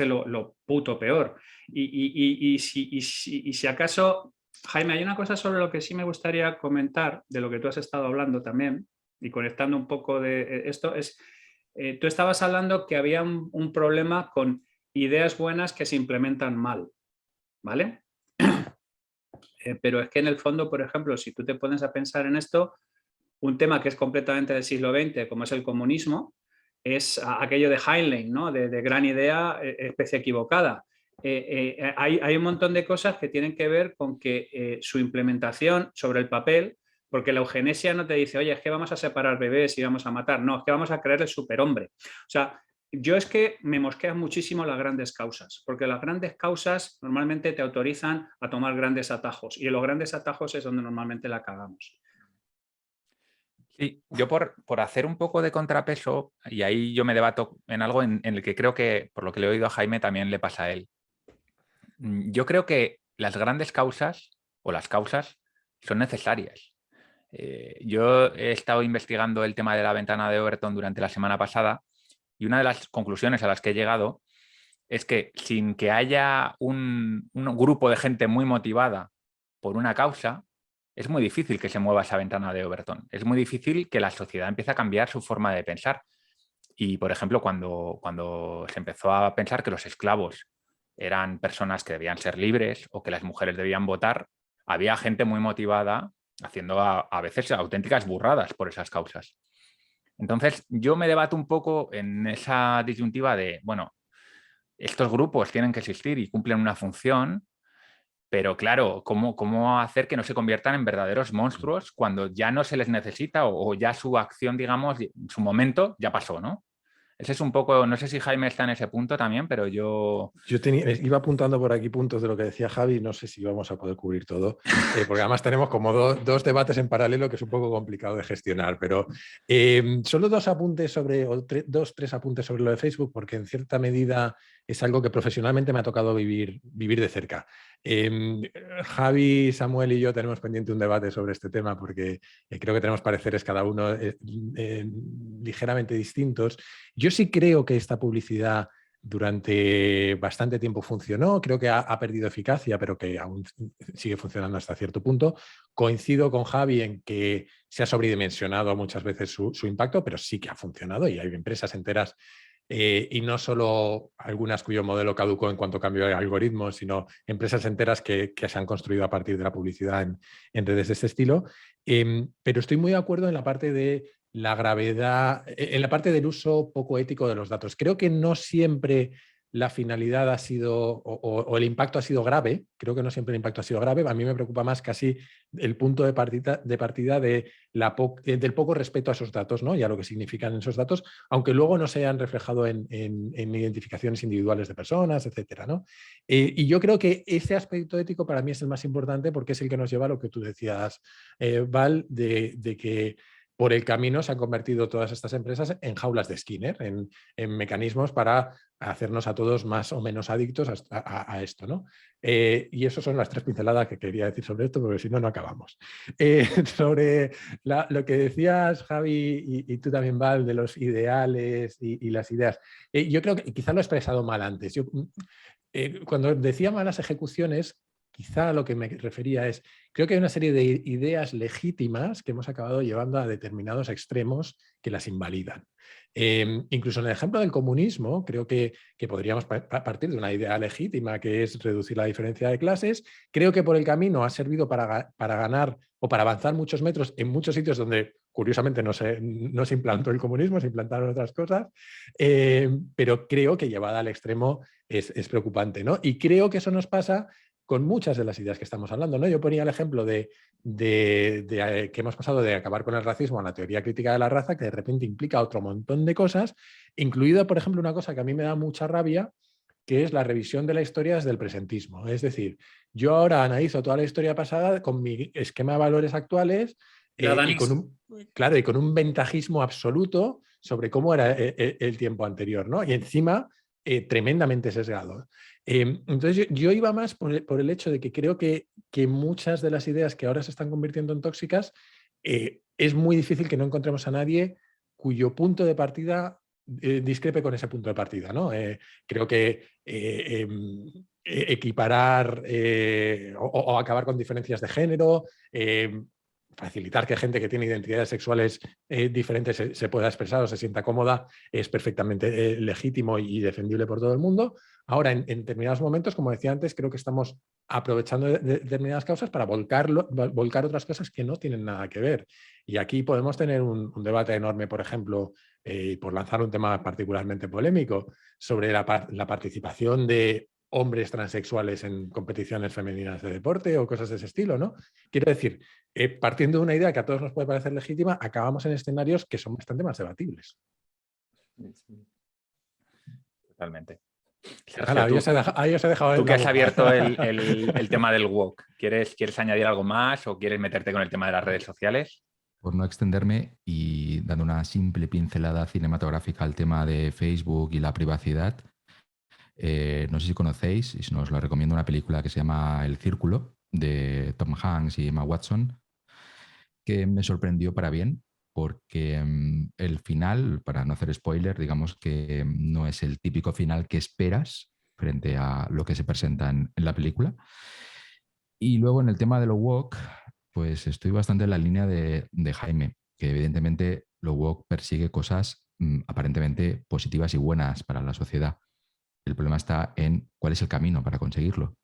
lo puto peor. Y si acaso, Jaime, hay una cosa sobre lo que sí me gustaría comentar, de lo que tú has estado hablando también, y conectando un poco de esto, es, tú estabas hablando que había un problema con ideas buenas que se implementan mal, ¿vale? Pero es que en el fondo, por ejemplo, si tú te pones a pensar en esto, un tema que es completamente del siglo XX, como es el comunismo, es aquello de Heinlein, ¿no? de gran idea, especie equivocada. Hay un montón de cosas que tienen que ver con que su implementación sobre el papel, porque la eugenesia no te dice, oye, es que vamos a separar bebés y vamos a matar, no, es que vamos a crear el superhombre. O sea, yo es que me mosquean muchísimo las grandes causas, porque las grandes causas normalmente te autorizan a tomar grandes atajos, y en los grandes atajos es donde normalmente la cagamos. Sí, yo por hacer un poco de contrapeso, y ahí yo me debato en algo en el que creo que, por lo que le he oído a Jaime, también le pasa a él. Yo creo que las grandes causas, o las causas, son necesarias. Yo he estado investigando el tema de la ventana de Overton durante la semana pasada, y una de las conclusiones a las que he llegado es que sin que haya un grupo de gente muy motivada por una causa, es muy difícil que se mueva esa ventana de Overton. Es muy difícil que la sociedad empiece a cambiar su forma de pensar. Y, por ejemplo, cuando se empezó a pensar que los esclavos eran personas que debían ser libres o que las mujeres debían votar, había gente muy motivada haciendo a veces auténticas burradas por esas causas. Entonces, yo me debato un poco en esa disyuntiva de, bueno, estos grupos tienen que existir y cumplen una función, pero claro, ¿cómo hacer que no se conviertan en verdaderos monstruos cuando ya no se les necesita o ya su acción, digamos, su momento ya pasó, ¿no? Ese es un poco, no sé si Jaime está en ese punto también, pero yo... Iba apuntando por aquí puntos de lo que decía Javi, no sé si vamos a poder cubrir todo, porque además tenemos como dos debates en paralelo que es un poco complicado de gestionar, pero solo dos apuntes tres apuntes sobre lo de Facebook, porque en cierta medida es algo que profesionalmente me ha tocado vivir de cerca. Javi, Samuel y yo tenemos pendiente un debate sobre este tema, porque creo que tenemos pareceres cada uno ligeramente distintos. Yo sí creo que esta publicidad durante bastante tiempo funcionó, creo que ha perdido eficacia, pero que aún sigue funcionando hasta cierto punto. Coincido con Javi en que se ha sobredimensionado muchas veces su impacto, pero sí que ha funcionado y hay empresas enteras, y no solo algunas cuyo modelo caducó en cuanto a cambio de algoritmos, sino empresas enteras que se han construido a partir de la publicidad en redes de este estilo. Pero estoy muy de acuerdo en la parte de la gravedad, en la parte del uso poco ético de los datos. Creo que no siempre la finalidad ha sido o el impacto ha sido grave. Creo que no siempre el impacto ha sido grave. A mí me preocupa más casi el punto de partida del poco respeto a esos datos, ¿no? Y a lo que significan esos datos, aunque luego no se hayan reflejado en identificaciones individuales de personas, etcétera, ¿no? Y yo creo que ese aspecto ético para mí es el más importante, porque es el que nos lleva a lo que tú decías, Val, de que por el camino se han convertido todas estas empresas en jaulas de Skinner, en mecanismos para hacernos a todos más o menos adictos a esto, ¿no? Y eso son las tres pinceladas que quería decir sobre esto, porque si no, no acabamos. Sobre lo que decías, Javi, y tú también, Val, de los ideales y las ideas. Yo creo que quizá lo he expresado mal antes. Cuando decía malas ejecuciones, quizá a lo que me refería es, creo que hay una serie de ideas legítimas que hemos acabado llevando a determinados extremos que las invalidan. Incluso en el ejemplo del comunismo, creo que podríamos partir de una idea legítima, que es reducir la diferencia de clases. Creo que por el camino ha servido para ganar o para avanzar muchos metros en muchos sitios donde curiosamente no se implantó el comunismo, se implantaron otras cosas, pero creo que llevada al extremo es preocupante, ¿no? Y creo que eso nos pasa con muchas de las ideas que estamos hablando, ¿no? Yo ponía el ejemplo de que hemos pasado de acabar con el racismo a la teoría crítica de la raza, que de repente implica otro montón de cosas, incluida, por ejemplo, una cosa que a mí me da mucha rabia, que es la revisión de la historia desde el presentismo. Es decir, yo ahora analizo toda la historia pasada con mi esquema de valores actuales y con un ventajismo absoluto sobre cómo era el tiempo anterior, ¿no? Y encima tremendamente sesgado. Entonces yo iba más por el hecho de que creo que muchas de las ideas que ahora se están convirtiendo en tóxicas es muy difícil que no encontremos a nadie cuyo punto de partida discrepe con ese punto de partida, ¿no? Creo que equiparar o acabar con diferencias de género, facilitar que gente que tiene identidades sexuales diferentes se pueda expresar o se sienta cómoda es perfectamente legítimo y defendible por todo el mundo. Ahora, en determinados momentos, como decía antes, creo que estamos aprovechando determinadas causas para volcar otras cosas que no tienen nada que ver. Y aquí podemos tener un debate enorme, por ejemplo, por lanzar un tema particularmente polémico, sobre la participación de hombres transexuales en competiciones femeninas de deporte o cosas de ese estilo, ¿no? Quiero decir, partiendo de una idea que a todos nos puede parecer legítima, acabamos en escenarios que son bastante más debatibles. Totalmente. Ahí os he dejado tú que has abierto el tema del woke, ¿quieres añadir algo más o quieres meterte con el tema de las redes sociales? Por no extenderme y dando una simple pincelada cinematográfica al tema de Facebook y la privacidad, no sé si conocéis, y si no os lo recomiendo, una película que se llama El Círculo, de Tom Hanks y Emma Watson, que me sorprendió para bien, porque el final, para no hacer spoiler, digamos que no es el típico final que esperas frente a lo que se presenta en la película. Y luego en el tema de lo woke, pues estoy bastante en la línea de Jaime, que evidentemente lo woke persigue cosas aparentemente positivas y buenas para la sociedad. El problema está en cuál es el camino para conseguirlo.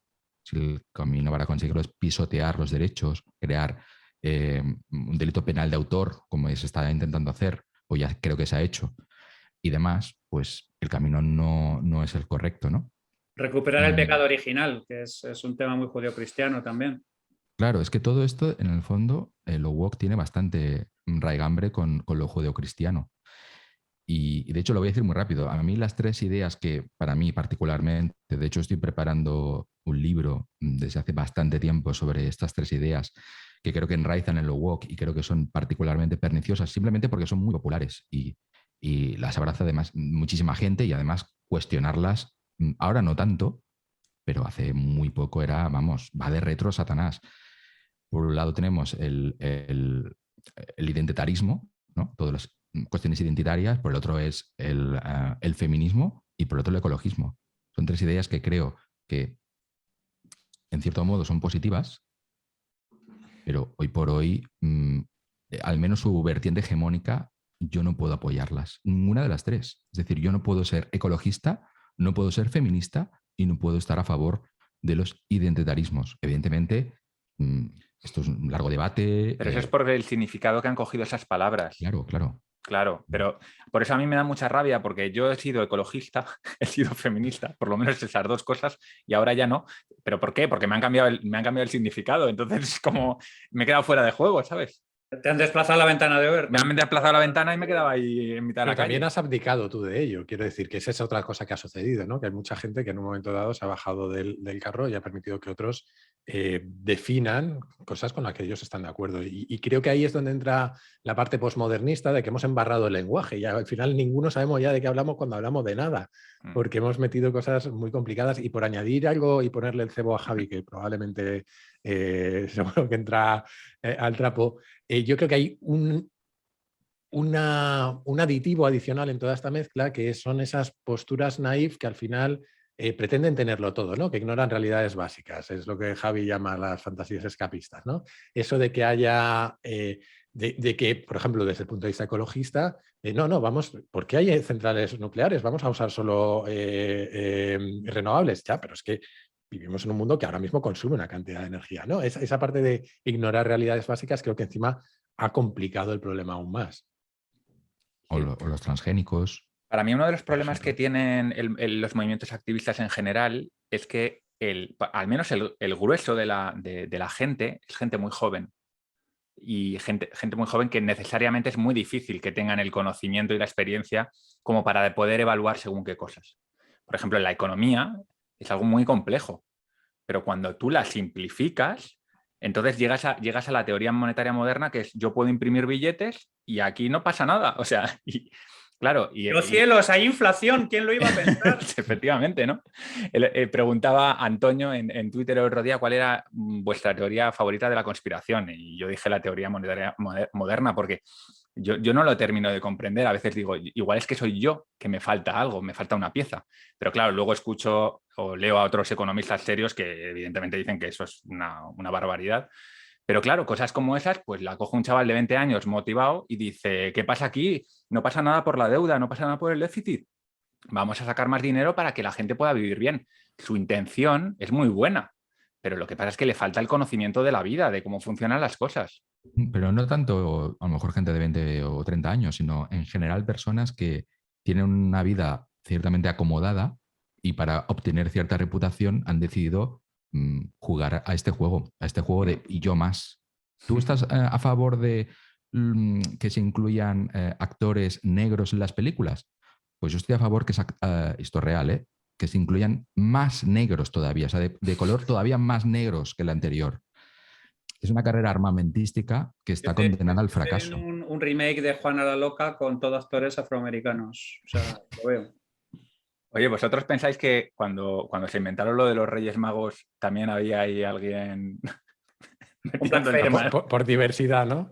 Si el camino para conseguirlo es pisotear los derechos, crear un delito penal de autor, como se está intentando hacer, o ya creo que se ha hecho, y demás, pues el camino no es el correcto, ¿no? Recuperar el pecado original, que es un tema muy judeocristiano también. Claro, es que todo esto, en el fondo, lo woke tiene bastante raigambre con lo judeocristiano. Y de hecho lo voy a decir muy rápido. A mí las tres ideas que para mí particularmente, de hecho estoy preparando un libro desde hace bastante tiempo sobre estas tres ideas que creo que enraizan en lo woke y creo que son particularmente perniciosas simplemente porque son muy populares y las abraza además muchísima gente y además cuestionarlas, ahora no tanto, pero hace muy poco era, vamos, va de retro Satanás. Por un lado tenemos el identitarismo, ¿no? Todas las cuestiones identitarias, por el otro es el feminismo y por el otro el ecologismo. Son tres ideas que creo que en cierto modo son positivas, pero hoy por hoy, al menos su vertiente hegemónica, yo no puedo apoyarlas. Ninguna de las tres. Es decir, yo no puedo ser ecologista, no puedo ser feminista y no puedo estar a favor de los identitarismos. Evidentemente, esto es un largo debate. Pero eso es por el significado que han cogido esas palabras. Claro, claro. Claro, pero por eso a mí me da mucha rabia, porque yo he sido ecologista, he sido feminista, por lo menos esas dos cosas, y ahora ya no. ¿Pero por qué? Porque me han cambiado el significado, entonces como me he quedado fuera de juego, ¿sabes? Te han desplazado la ventana de ver. Me han desplazado a la ventana y me quedaba ahí en mitad de la calle. También has abdicado tú de ello, quiero decir que esa es otra cosa que ha sucedido, ¿no? Que hay mucha gente que en un momento dado se ha bajado del carro y ha permitido que otros definan cosas con las que ellos están de acuerdo. Y creo que ahí es donde entra la parte posmodernista de que hemos embarrado el lenguaje y al final ninguno sabemos ya de qué hablamos cuando hablamos de nada, porque hemos metido cosas muy complicadas. Y por añadir algo y ponerle el cebo a Javi, que probablemente seguro que entra al trapo, yo creo que hay un aditivo adicional en toda esta mezcla, que son esas posturas naif que al final pretenden tenerlo todo, ¿no? Que ignoran realidades básicas. Es lo que Javi llama las fantasías escapistas, ¿no? Eso de que haya, de que, por ejemplo, desde el punto de vista ecologista, vamos, ¿por qué hay centrales nucleares? Vamos a usar solo renovables, ya, pero es que vivimos en un mundo que ahora mismo consume una cantidad de energía, ¿no? Esa parte de ignorar realidades básicas creo que encima ha complicado el problema aún más. O los transgénicos. Para mí uno de los problemas que tienen los movimientos activistas en general es que al menos el grueso de la gente es gente muy joven. Y gente muy joven que necesariamente es muy difícil que tengan el conocimiento y la experiencia como para poder evaluar según qué cosas. Por ejemplo, en la economía es algo muy complejo, pero cuando tú la simplificas, entonces llegas a la teoría monetaria moderna, que es yo puedo imprimir billetes y aquí no pasa nada. O sea, claro. ¡Los cielos! ¡Hay inflación! ¿Quién lo iba a pensar? Efectivamente, ¿no? Preguntaba Antonio en Twitter el otro día cuál era vuestra teoría favorita de la conspiración. Y yo dije la teoría monetaria moderna porque yo no lo termino de comprender. A veces digo, igual es que soy yo, que me falta algo, me falta una pieza. Pero claro, luego escucho o leo a otros economistas serios que evidentemente dicen que eso es una barbaridad. Pero claro, cosas como esas, pues la coge un chaval de 20 años motivado y dice, ¿qué pasa aquí? No pasa nada por la deuda, no pasa nada por el déficit. Vamos a sacar más dinero para que la gente pueda vivir bien. Su intención es muy buena, pero lo que pasa es que le falta el conocimiento de la vida, de cómo funcionan las cosas. Pero no tanto, a lo mejor gente de 20 o 30 años, sino en general personas que tienen una vida ciertamente acomodada y para obtener cierta reputación han decidido jugar a este juego de y yo más. ¿Tú estás a favor de que se incluyan actores negros en las películas? Pues yo estoy a favor que esto es real, que se incluyan más negros todavía, o sea, de color todavía más negros que el anterior. Es una carrera armamentística que está condenada al fracaso. Un remake de Juana la Loca con todos actores afroamericanos. O sea, lo veo. Oye, ¿vosotros pensáis que cuando se inventaron lo de los Reyes Magos también había ahí alguien por diversidad, ¿no?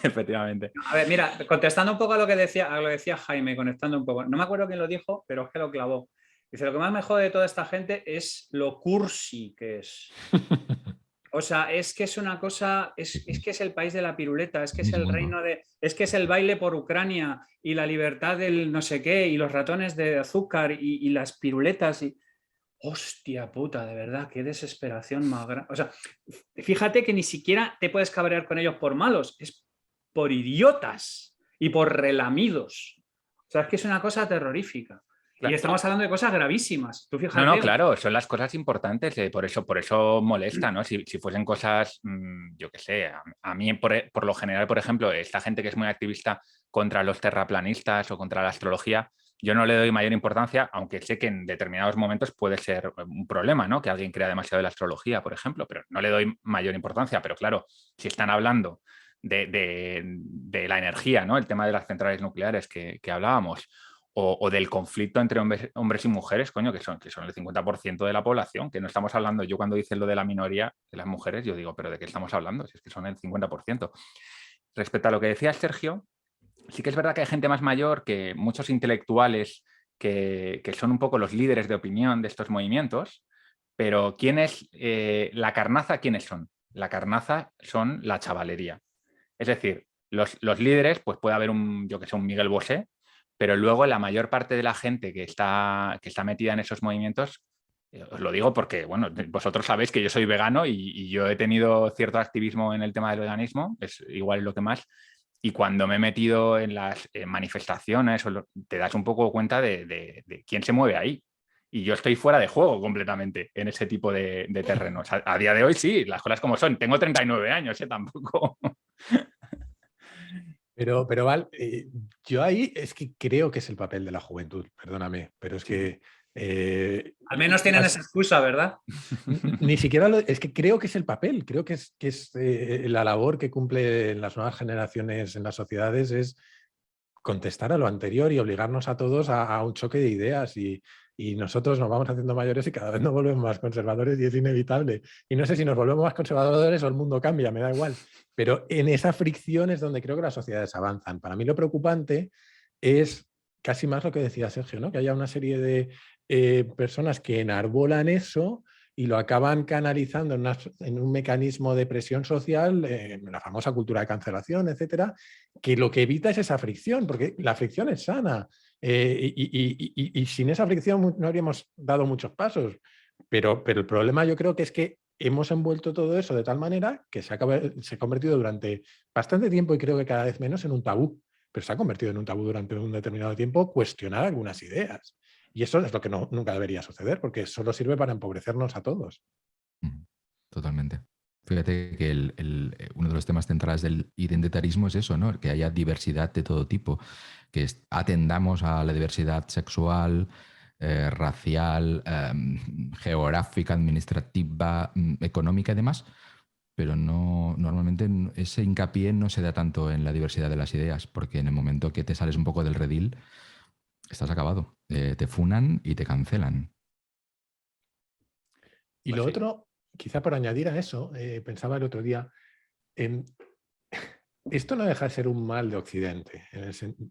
Efectivamente. A ver, mira, contestando un poco a lo que decía Jaime, conectando un poco. No me acuerdo quién lo dijo, pero es que lo clavó. Dice, lo que más me jode de toda esta gente es lo cursi que es. O sea, es que es una cosa, es que es el país de la piruleta, es que es el reino de, es que es el baile por Ucrania y la libertad del no sé qué y los ratones de azúcar y las piruletas y... Hostia puta, de verdad, qué desesperación más grande. O sea, fíjate que ni siquiera te puedes cabrear con ellos por malos, es por idiotas y por relamidos. O sea, es que es una cosa terrorífica. Claro. Y estamos hablando de cosas gravísimas. Tú fíjate. No, claro, son las cosas importantes, por eso molesta, ¿no? Si fuesen cosas, yo qué sé, a mí por lo general, por ejemplo, esta gente que es muy activista contra los terraplanistas o contra la astrología, yo no le doy mayor importancia, aunque sé que en determinados momentos puede ser un problema, ¿no? Que alguien crea demasiado de la astrología, por ejemplo, pero no le doy mayor importancia. Pero claro, si están hablando de la energía, ¿no? El tema de las centrales nucleares que hablábamos, o del conflicto entre hombres y mujeres, coño, que son el 50% de la población, que no estamos hablando, yo cuando dices lo de la minoría de las mujeres, yo digo, ¿pero de qué estamos hablando? Si es que son el 50%. Respecto a lo que decía Sergio, sí que es verdad que hay gente más mayor, que muchos intelectuales que son un poco los líderes de opinión de estos movimientos, pero ¿quién es la carnaza? ¿Quiénes son? La carnaza son la chavalería. Es decir, los líderes, pues puede haber un Miguel Bosé, pero luego la mayor parte de la gente que está metida en esos movimientos, os lo digo porque, bueno, vosotros sabéis que yo soy vegano y yo he tenido cierto activismo en el tema del veganismo, es igual lo que más, y cuando me he metido en las manifestaciones te das un poco cuenta de quién se mueve ahí. Y yo estoy fuera de juego completamente en ese tipo de terrenos. A día de hoy sí, las cosas como son. Tengo 39 años, tampoco... Pero Val, yo ahí es que creo que es el papel de la juventud, perdóname, pero es que... al menos tienen esa excusa, ¿verdad? Ni siquiera es que creo que es el papel, creo que es la labor que cumplen las nuevas generaciones en las sociedades es contestar a lo anterior y obligarnos a todos a un choque de ideas y nosotros nos vamos haciendo mayores y cada vez nos volvemos más conservadores y es inevitable. Y no sé si nos volvemos más conservadores o el mundo cambia, me da igual. Pero en esa fricción es donde creo que las sociedades avanzan. Para mí lo preocupante es casi más lo que decía Sergio, ¿no? Que haya una serie de personas que enarbolan eso y lo acaban canalizando en un mecanismo de presión social, en la famosa cultura de cancelación, etcétera, que lo que evita es esa fricción, porque la fricción es sana. Y sin esa fricción no habríamos dado muchos pasos. Pero el problema yo creo que es que hemos envuelto todo eso de tal manera que se ha convertido durante bastante tiempo, y creo que cada vez menos, en un tabú. Pero se ha convertido en un tabú durante un determinado tiempo cuestionar algunas ideas. Y eso es lo que nunca debería suceder, porque solo sirve para empobrecernos a todos. Totalmente. Fíjate que uno de los temas centrales del identitarismo es eso, ¿no? Que haya diversidad de todo tipo, que atendamos a la diversidad sexual, racial, geográfica, administrativa, económica y demás, pero normalmente ese hincapié no se da tanto en la diversidad de las ideas, porque en el momento que te sales un poco del redil, estás acabado. Te funan y te cancelan. Y Pues lo sí. otro, quizá por añadir a eso, pensaba el otro día, esto no deja de ser un mal de Occidente.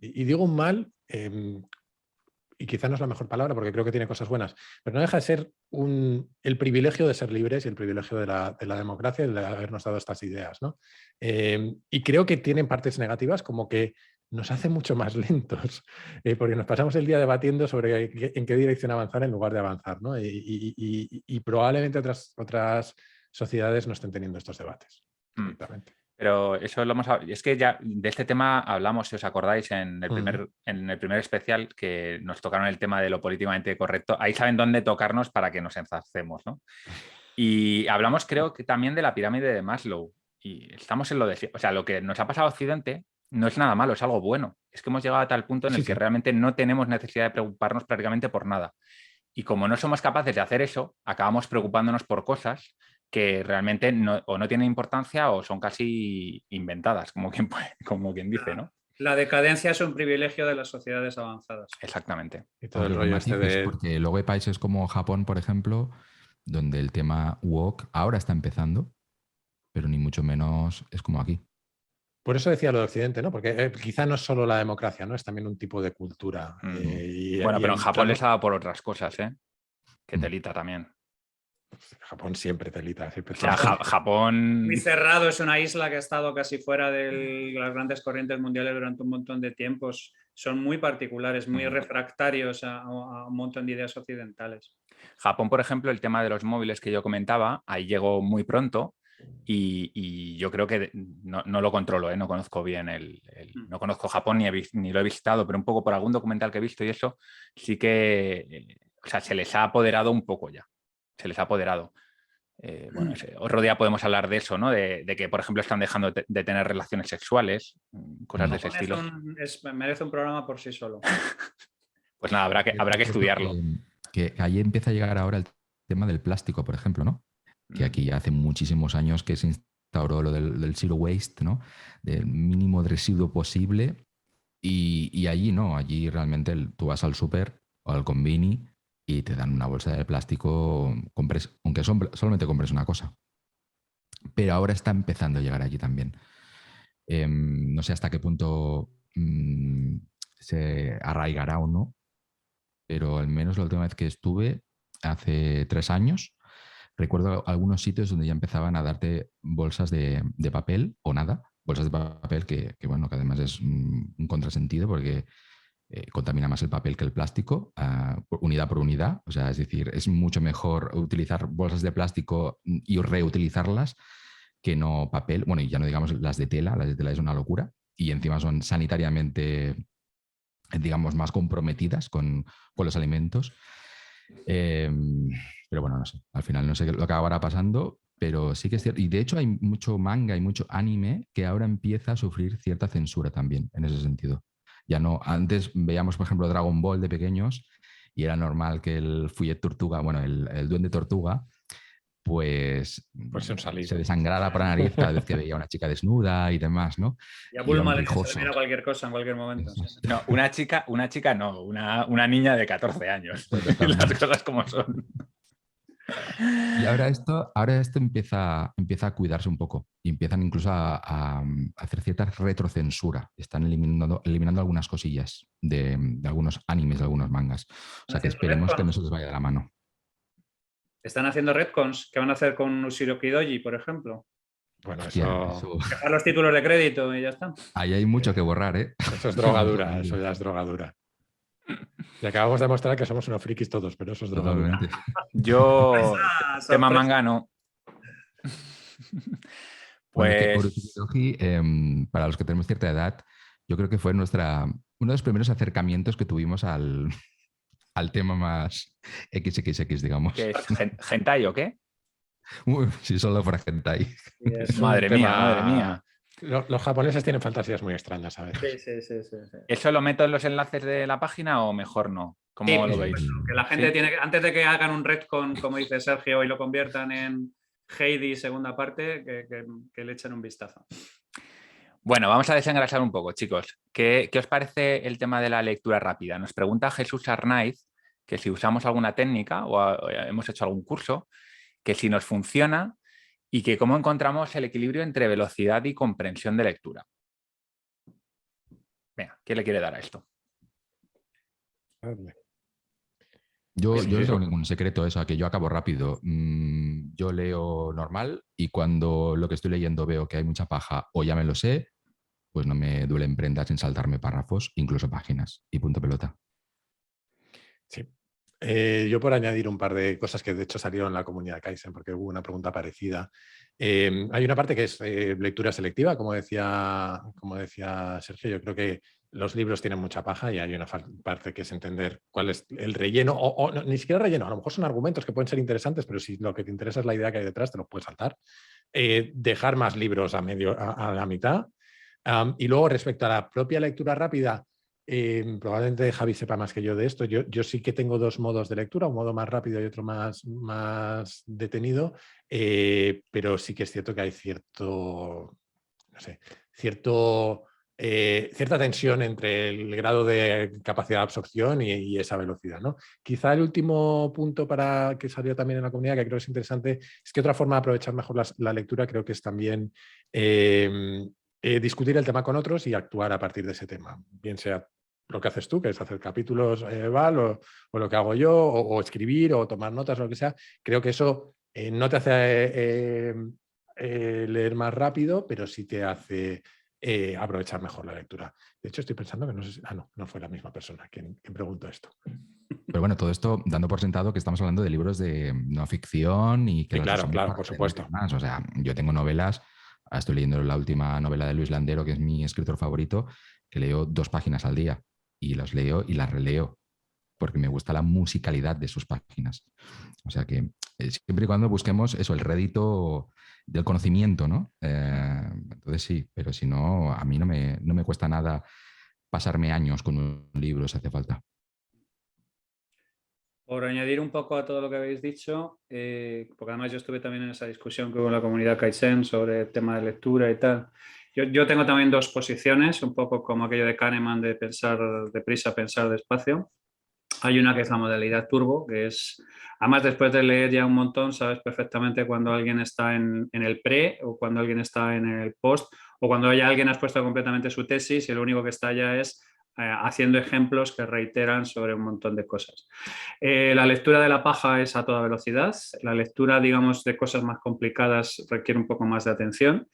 Y digo un mal, y quizá no es la mejor palabra porque creo que tiene cosas buenas, pero no deja de ser el privilegio de ser libres y el privilegio de la democracia y de habernos dado estas ideas, ¿no? Y creo que tienen partes negativas, como que nos hace mucho más lentos, porque nos pasamos el día debatiendo sobre en qué dirección avanzar en lugar de avanzar, ¿no? Y probablemente otras sociedades no estén teniendo estos debates. Directamente. Pero eso lo es que ya de este tema hablamos, si os acordáis, en el primer especial, que nos tocaron el tema de lo políticamente correcto. Ahí saben dónde tocarnos para que nos enzarcemos, ¿no? Y hablamos, creo que también, de la pirámide de Maslow. Y estamos en lo de... O sea, lo que nos ha pasado a Occidente no es nada malo, es algo bueno. Es que hemos llegado a tal punto en el que realmente no tenemos necesidad de preocuparnos prácticamente por nada. Y como no somos capaces de hacer eso, acabamos preocupándonos por cosas que realmente o no tienen importancia o son casi inventadas, como quien dice, ¿no? La decadencia es un privilegio de las sociedades avanzadas. Exactamente. Y todo el rollo Porque luego hay países como Japón, por ejemplo, donde el tema woke ahora está empezando, pero ni mucho menos es como aquí. Por eso decía lo de Occidente, ¿no? Porque quizá no es solo la democracia, ¿no? Es también un tipo de cultura. Pero en Japón les ha dado por otras cosas, ¿eh? Que telita también. Japón siempre telita. Siempre o sea, Japón... Muy cerrado, es una isla que ha estado casi fuera de las grandes corrientes mundiales durante un montón de tiempos. Son muy particulares, muy refractarios a un montón de ideas occidentales. Japón, por ejemplo, el tema de los móviles que yo comentaba, ahí llegó muy pronto y yo creo que no lo controlo, no conozco bien no conozco Japón ni lo he visitado, pero un poco por algún documental que he visto y eso, sí que o sea, se les ha apoderado un poco ya. Se les ha apoderado. Bueno, otro día podemos hablar de eso, ¿no? De que, por ejemplo, están dejando de tener relaciones sexuales, cosas de ese estilo. Merece un programa por sí solo. Pues nada, habrá que estudiarlo. Que ahí empieza a llegar ahora el tema del plástico, por ejemplo, ¿no? Que aquí ya hace muchísimos años que se instauró lo del zero waste, ¿no? Del mínimo de residuo posible. Y allí no, allí realmente tú vas al súper o al convini y te dan una bolsa de plástico, aunque solamente compres una cosa. Pero ahora está empezando a llegar allí también. No sé hasta qué punto se arraigará o no, pero al menos la última vez que estuve, hace 3 años, recuerdo algunos sitios donde ya empezaban a darte bolsas de papel o nada, bolsas de papel que además es un contrasentido porque contamina más el papel que el plástico, unidad por unidad. O sea, es decir, es mucho mejor utilizar bolsas de plástico y reutilizarlas que no papel. Bueno, y ya no digamos las de tela es una locura. Y encima son sanitariamente, digamos, más comprometidas con los alimentos. Pero bueno, no sé. Al final no sé lo que acabará pasando, pero sí que es cierto. Y de hecho hay mucho manga y mucho anime que ahora empieza a sufrir cierta censura también en ese sentido. Ya no, antes veíamos, por ejemplo, Dragon Ball de pequeños y era normal que el Fouet Tortuga, bueno, el Duende Tortuga, pues se desangrara por la nariz cada vez que veía a una chica desnuda y demás, ¿no? Y a Bulma le mira cualquier cosa en cualquier momento. No, una chica no, una niña de 14 años. Las cosas como son. Y ahora esto empieza a cuidarse un poco y empiezan incluso a hacer cierta retrocensura. Están eliminando algunas cosillas de algunos animes, de algunos mangas. O sea que esperemos que no se les vaya de la mano. Están haciendo retcons. ¿Qué van a hacer con Ushiroki Doji, por ejemplo? Bueno, eso... Dejar los títulos de crédito y ya está. Ahí hay mucho que borrar, ¿eh? Eso es drogadura, eso ya es drogadura. Y acabamos de mostrar que somos unos frikis todos, pero eso es drogadura. Yo, tema manga no. Bueno, es que Pues Urukuki Doji, para los que tenemos cierta edad, yo creo que fue uno de los primeros acercamientos que tuvimos al tema más XXX, digamos. ¿qué es? ¿Hentai o qué? Si solo fuera hentai. Y es un Madre mía, tema- madre mía. Los japoneses tienen fantasías muy extrañas, ¿sabes? Sí. ¿Eso lo meto en los enlaces de la página o mejor no? Sí, ¿Cómo lo por veis? supuesto, que la gente ¿Sí? tiene que, antes de que hagan un retcon, como dice Sergio, y lo conviertan en Heidi segunda parte, que le echen un vistazo. Bueno, vamos a desengrasar un poco, chicos. ¿Qué os parece el tema de la lectura rápida? Nos pregunta Jesús Arnaiz que si usamos alguna técnica o hemos hecho algún curso, que si nos funciona y que cómo encontramos el equilibrio entre velocidad y comprensión de lectura. Venga, ¿quién le quiere dar a esto? Yo Sí, no sí. tengo ningún secreto eso, a que yo acabo rápido. Yo leo normal y cuando lo que estoy leyendo veo que hay mucha paja o ya me lo sé, pues no me duelen prendas en saltarme párrafos, incluso páginas y punto pelota. Sí. Yo por añadir un par de cosas que de hecho salieron en la comunidad Kaizen, porque hubo una pregunta parecida. Hay una parte que es lectura selectiva, como decía Sergio. Yo creo que los libros tienen mucha paja y hay una parte que es entender cuál es el relleno, o no, ni siquiera relleno, a lo mejor son argumentos que pueden ser interesantes, pero si lo que te interesa es la idea que hay detrás, te los puedes saltar. Dejar más libros a la mitad. Y luego respecto a la propia lectura rápida, probablemente Javi sepa más que yo de esto. Yo sí que tengo dos modos de lectura, un modo más rápido y otro más detenido, pero sí que es cierto que hay cierta tensión entre el grado de capacidad de absorción y esa velocidad, ¿no? Quizá el último punto para que salió también en la comunidad, que creo que es interesante, es que otra forma de aprovechar mejor la lectura creo que es también discutir el tema con otros y actuar a partir de ese tema, bien sea lo que haces tú, que es hacer capítulos, Val, o lo que hago yo, o escribir, o tomar notas, o lo que sea. Creo que eso no te hace leer más rápido, pero sí te hace aprovechar mejor la lectura. De hecho, estoy pensando que no sé si... no fue la misma persona quien preguntó esto. Pero bueno, todo esto dando por sentado que estamos hablando de libros de no ficción y que Sí, los claro, usamos claro, para por aprender supuesto. más. O sea, yo tengo novelas, estoy leyendo la última novela de Luis Landero, que es mi escritor favorito, que leo 2 páginas al día y las leo y las releo porque me gusta la musicalidad de sus páginas. O sea que siempre y cuando busquemos eso, el rédito del conocimiento, ¿no? Entonces sí, pero si no, a mí no me cuesta nada pasarme años con un libro si hace falta. Por añadir un poco a todo lo que habéis dicho, porque además yo estuve también en esa discusión que hubo en la comunidad Kaizen sobre el tema de lectura y tal. Yo tengo también dos posiciones, un poco como aquello de Kahneman de pensar deprisa, pensar despacio. Hay una que es la modalidad turbo, que es, además después de leer ya un montón, sabes perfectamente cuando alguien está en el pre o cuando alguien está en el post o cuando ya alguien ha expuesto completamente su tesis y lo único que está ya es haciendo ejemplos que reiteran sobre un montón de cosas. La lectura de la paja es a toda velocidad, la lectura, digamos, de cosas más complicadas requiere un poco más de atención.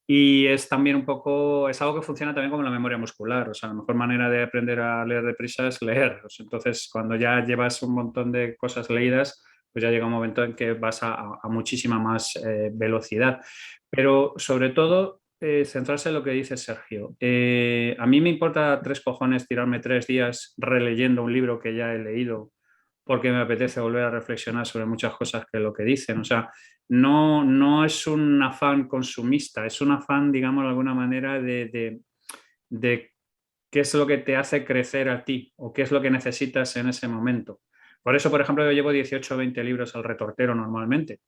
Y es también un poco, es algo que funciona también como la memoria muscular. O sea, la mejor manera de aprender a leer deprisa es leer. O sea, entonces, cuando ya llevas un montón de cosas leídas, pues ya llega un momento en que vas a muchísima más velocidad. Pero sobre todo, centrarse en lo que dice Sergio. A mí me importa 3 cojones tirarme 3 días releyendo un libro que ya he leído porque me apetece volver a reflexionar sobre muchas cosas que lo que dicen. O sea, no es un afán consumista, es un afán, digamos, de alguna manera de qué es lo que te hace crecer a ti o qué es lo que necesitas en ese momento. Por eso, por ejemplo, yo llevo 18 o 20 libros al retortero normalmente.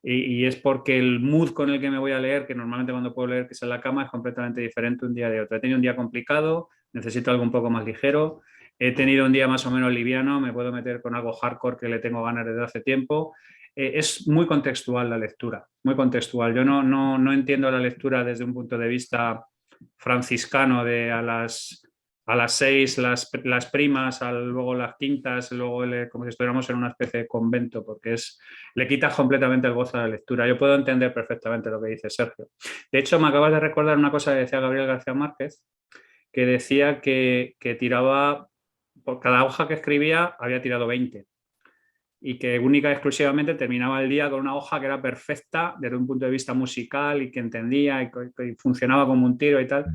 Y es porque el mood con el que me voy a leer, que normalmente cuando puedo leer que es en la cama, es completamente diferente un día de otro. He tenido un día complicado, necesito algo un poco más ligero. He tenido un día más o menos liviano, me puedo meter con algo hardcore que le tengo ganas desde hace tiempo. Es muy contextual la lectura, muy contextual. Yo no entiendo la lectura desde un punto de vista franciscano de a las 6 las primas, luego las quintas, luego como si estuviéramos en una especie de convento, porque le quitas completamente el gozo a la lectura. Yo puedo entender perfectamente lo que dice Sergio. De hecho, me acabas de recordar una cosa que decía Gabriel García Márquez, que decía que tiraba, por cada hoja que escribía había tirado 20. y que única y exclusivamente terminaba el día con una hoja que era perfecta desde un punto de vista musical y que entendía y funcionaba como un tiro y tal.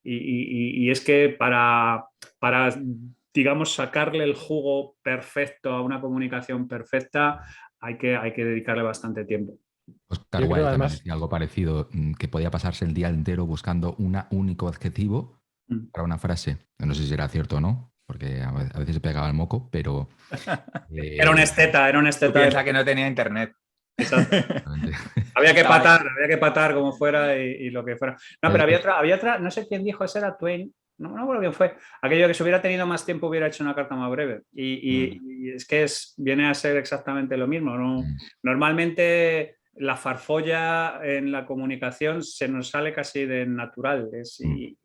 Y es que para, digamos, sacarle el jugo perfecto a una comunicación perfecta hay que dedicarle bastante tiempo. Oscar Yo creo, Wilde también además, decía algo parecido, que podía pasarse el día entero buscando un único adjetivo para una frase. No sé si era cierto o no, porque a veces se pegaba el moco, pero... Era un esteta, era un Tú esteta. piensas que no tenía internet. Exacto. Exactamente. Había que Estaba- patar como fuera y lo que fuera. No, pero había otra, no sé quién dijo, ese era Twain, no me acuerdo quién fue. Aquello que si hubiera tenido más tiempo hubiera hecho una carta más breve. Y es que viene a ser exactamente lo mismo, ¿no? Normalmente la farfolla en la comunicación se nos sale casi de natural. Y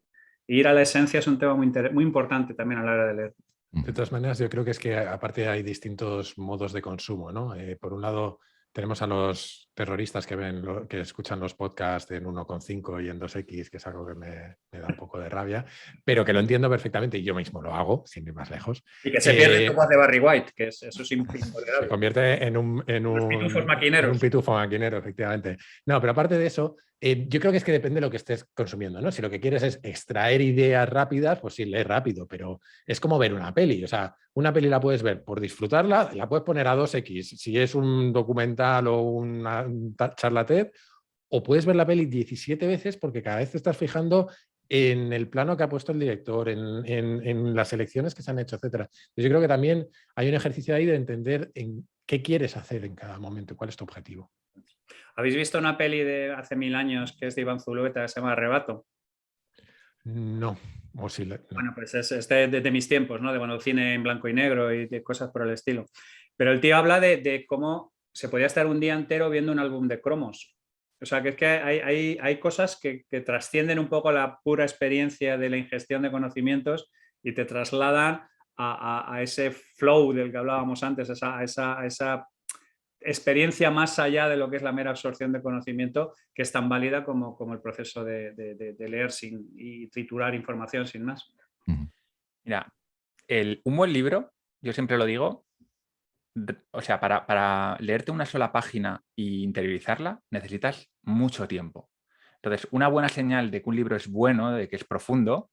ir a la esencia es un tema muy importante también a la hora de leer. De todas maneras, yo creo que es que aparte hay distintos modos de consumo, ¿no? Por un lado, tenemos a los terroristas que escuchan los podcasts en 1,5 y en 2X, que es algo que me da un poco de rabia, pero que lo entiendo perfectamente y yo mismo lo hago, sin ir más lejos. Y que se pierde tu voz de Barry White, que eso es Se intolerable. convierte en un pitufos maquineros. en un pitufo maquinero, efectivamente. No, pero aparte de eso, yo creo que es que depende de lo que estés consumiendo, ¿no? Si lo que quieres es extraer ideas rápidas, pues sí, lee rápido, pero es como ver una peli. O sea, una peli la puedes ver por disfrutarla, la puedes poner a 2X, si es un documental o una charla TED, o puedes ver la peli 17 veces porque cada vez te estás fijando en el plano que ha puesto el director, en las elecciones que se han hecho, etc. Yo creo que también hay un ejercicio ahí de entender en qué quieres hacer en cada momento, cuál es tu objetivo. ¿Habéis visto una peli de hace 1000 años que es de Iván Zulueta que se llama Arrebato? No, o sí, no. Bueno, pues es de mis tiempos, ¿no? De cine en blanco y negro y de cosas por el estilo. Pero el tío habla de cómo se podía estar un día entero viendo un álbum de cromos. O sea, que es que hay cosas que trascienden un poco la pura experiencia de la ingestión de conocimientos y te trasladan a ese flow del que hablábamos antes, a esa experiencia más allá de lo que es la mera absorción de conocimiento, que es tan válida como el proceso de leer y triturar información sin más. Mira, un buen libro, yo siempre lo digo, o sea, para leerte una sola página e interiorizarla, necesitas mucho tiempo. Entonces, una buena señal de que un libro es bueno, de que es profundo,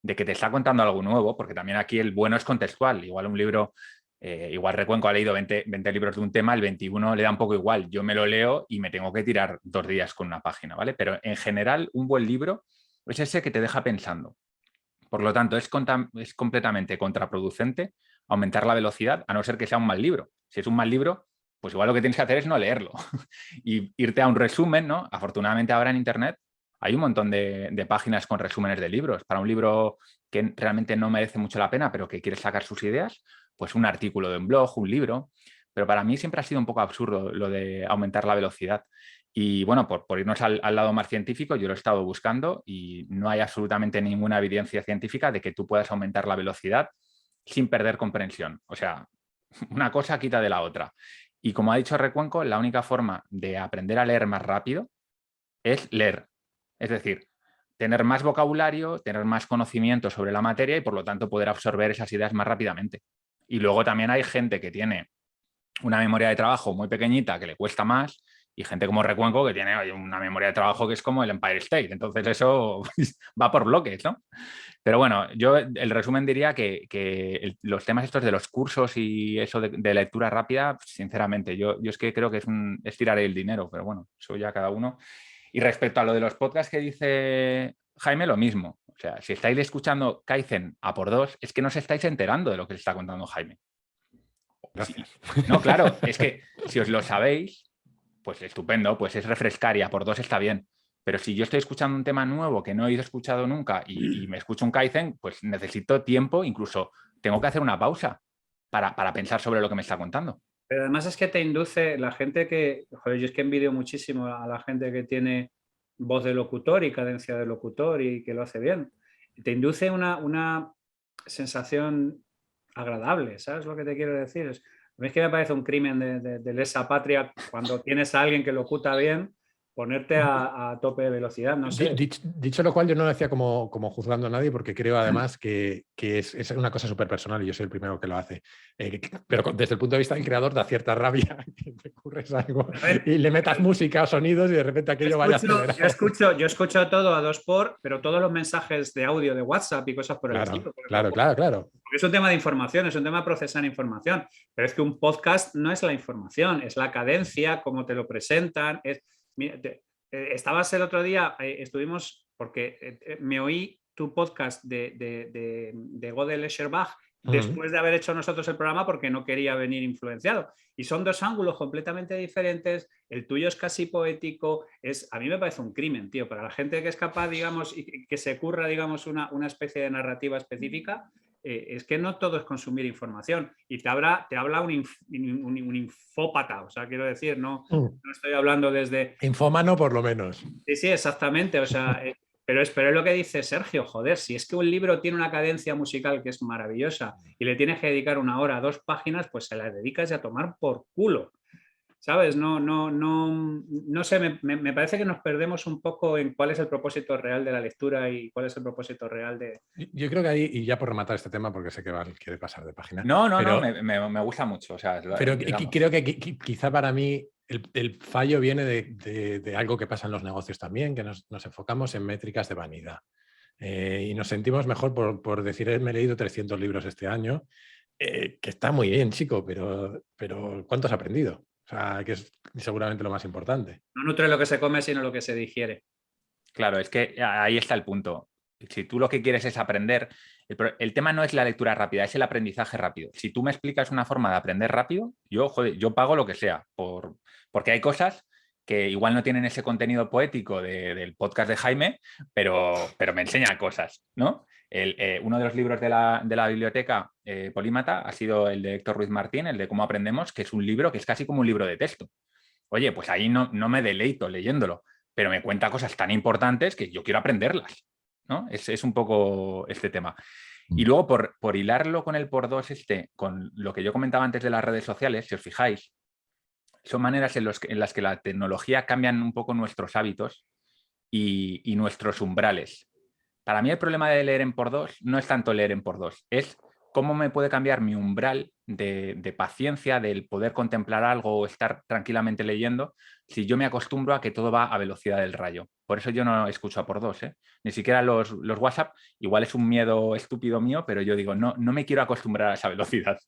de que te está contando algo nuevo, porque también aquí el bueno es contextual. Igual un libro, igual Recuenco ha leído 20 libros de un tema, el 21 le da un poco igual. Yo me lo leo y me tengo que tirar 2 días con una página, ¿vale? Pero en general, un buen libro es ese que te deja pensando. Por lo tanto, es completamente contraproducente aumentar la velocidad, a no ser que sea un mal libro. Si es un mal libro, pues igual lo que tienes que hacer es no leerlo y irte a un resumen, ¿no? Afortunadamente ahora en Internet hay un montón de páginas con resúmenes de libros. Para un libro que realmente no merece mucho la pena, pero que quieres sacar sus ideas, pues un artículo de un blog, un libro. Pero para mí siempre ha sido un poco absurdo lo de aumentar la velocidad. Y bueno, por irnos al lado más científico, yo lo he estado buscando y no hay absolutamente ninguna evidencia científica de que tú puedas aumentar la velocidad sin perder comprensión. O sea, una cosa quita de la otra. Y como ha dicho Recuenco, la única forma de aprender a leer más rápido es leer. Es decir, tener más vocabulario, tener más conocimiento sobre la materia y por lo tanto poder absorber esas ideas más rápidamente. Y luego también hay gente que tiene una memoria de trabajo muy pequeñita que le cuesta más y gente como Recuenco que tiene una memoria de trabajo que es como el Empire State. Entonces eso va por bloques, ¿no? Pero bueno, yo el resumen diría que los temas estos de los cursos y eso de lectura rápida, sinceramente, yo es que creo que es tirar el dinero, pero bueno, eso ya cada uno. Y respecto a lo de los podcasts que dice Jaime, lo mismo. O sea, si estáis escuchando Kaizen a por 2, es que no os estáis enterando de lo que le está contando Jaime. Gracias. Sí. No, claro, es que si os lo sabéis, pues estupendo, pues es refrescar y a por 2 está bien. Pero si yo estoy escuchando un tema nuevo que no he escuchado nunca y me escucho un Kaizen, pues necesito tiempo, incluso tengo que hacer una pausa para pensar sobre lo que me está contando. Pero además es que te induce la gente que, joder, yo es que envidio muchísimo a la gente que tiene voz de locutor y cadencia de locutor y que lo hace bien. Te induce una sensación agradable, ¿sabes lo que te quiero decir? Es que me parece un crimen de lesa patria cuando tienes a alguien que locuta bien ponerte a tope de velocidad, no sé. Dicho lo cual, yo no lo decía como juzgando a nadie, porque creo además que es una cosa súper personal y yo soy el primero que lo hace. Pero desde el punto de vista del creador da cierta rabia que te ocurres algo y le metas música o sonidos y de repente aquello vaya acelerado. Yo escucho todo a 2x, pero todos los mensajes de audio de WhatsApp y cosas por el estilo. Claro. Porque es un tema de información, es un tema de procesar información. Pero es que un podcast no es la información, es la cadencia, cómo te lo presentan. Mira, estabas el otro día, estuvimos, porque me oí tu podcast de Gödel Escherbach después de haber hecho nosotros el programa porque no quería venir influenciado. Y son dos ángulos completamente diferentes. El tuyo es casi poético. A mí me parece un crimen, tío. Para la gente que es capaz, digamos, y que se curra, digamos, una especie de narrativa específica, es que no todo es consumir información. Y te habla un infópata. O sea, quiero decir, no estoy hablando desde... Infómano, por lo menos. Sí, exactamente. O sea... Pero es lo que dice Sergio, joder, si es que un libro tiene una cadencia musical que es maravillosa y le tienes que dedicar 1 hora, 2 páginas, pues se las dedicas y a tomar por culo. ¿Sabes? No sé, me parece que nos perdemos un poco en cuál es el propósito real de la lectura y cuál es el propósito real de... Yo creo que ahí, y ya por rematar este tema, porque sé que Val quiere pasar de página. No, me gusta mucho. O sea, pero creo que quizá para mí el fallo viene de algo que pasa en los negocios también, que nos enfocamos en métricas de vanidad. Y nos sentimos mejor por decir, me he leído 300 libros este año, que está muy bien, chico, pero ¿cuánto has aprendido? O sea, que es seguramente lo más importante. No nutre lo que se come, sino lo que se digiere. Claro, es que ahí está el punto. Si tú lo que quieres es aprender, el tema no es la lectura rápida, es el aprendizaje rápido. Si tú me explicas una forma de aprender rápido, yo pago lo que sea, porque hay cosas que igual no tienen ese contenido poético del podcast de Jaime, pero me enseñan cosas, ¿no? Uno de los libros de la biblioteca Polímata ha sido el de Héctor Ruiz Martín, el de Cómo aprendemos, que es un libro que es casi como un libro de texto. Oye, pues ahí no me deleito leyéndolo, pero me cuenta cosas tan importantes que yo quiero aprenderlas, ¿no? Es un poco este tema. Y luego, por hilarlo con el por dos con lo que yo comentaba antes de las redes sociales, si os fijáis, son maneras en las que la tecnología cambian un poco nuestros hábitos y nuestros umbrales. Para mí el problema de leer en por dos no es tanto leer en por dos, es cómo me puede cambiar mi umbral de paciencia, del poder contemplar algo o estar tranquilamente leyendo, si yo me acostumbro a que todo va a velocidad del rayo. Por eso yo no escucho a por dos, ni siquiera los WhatsApp. Igual es un miedo estúpido mío, pero yo digo, no me quiero acostumbrar a esa velocidad.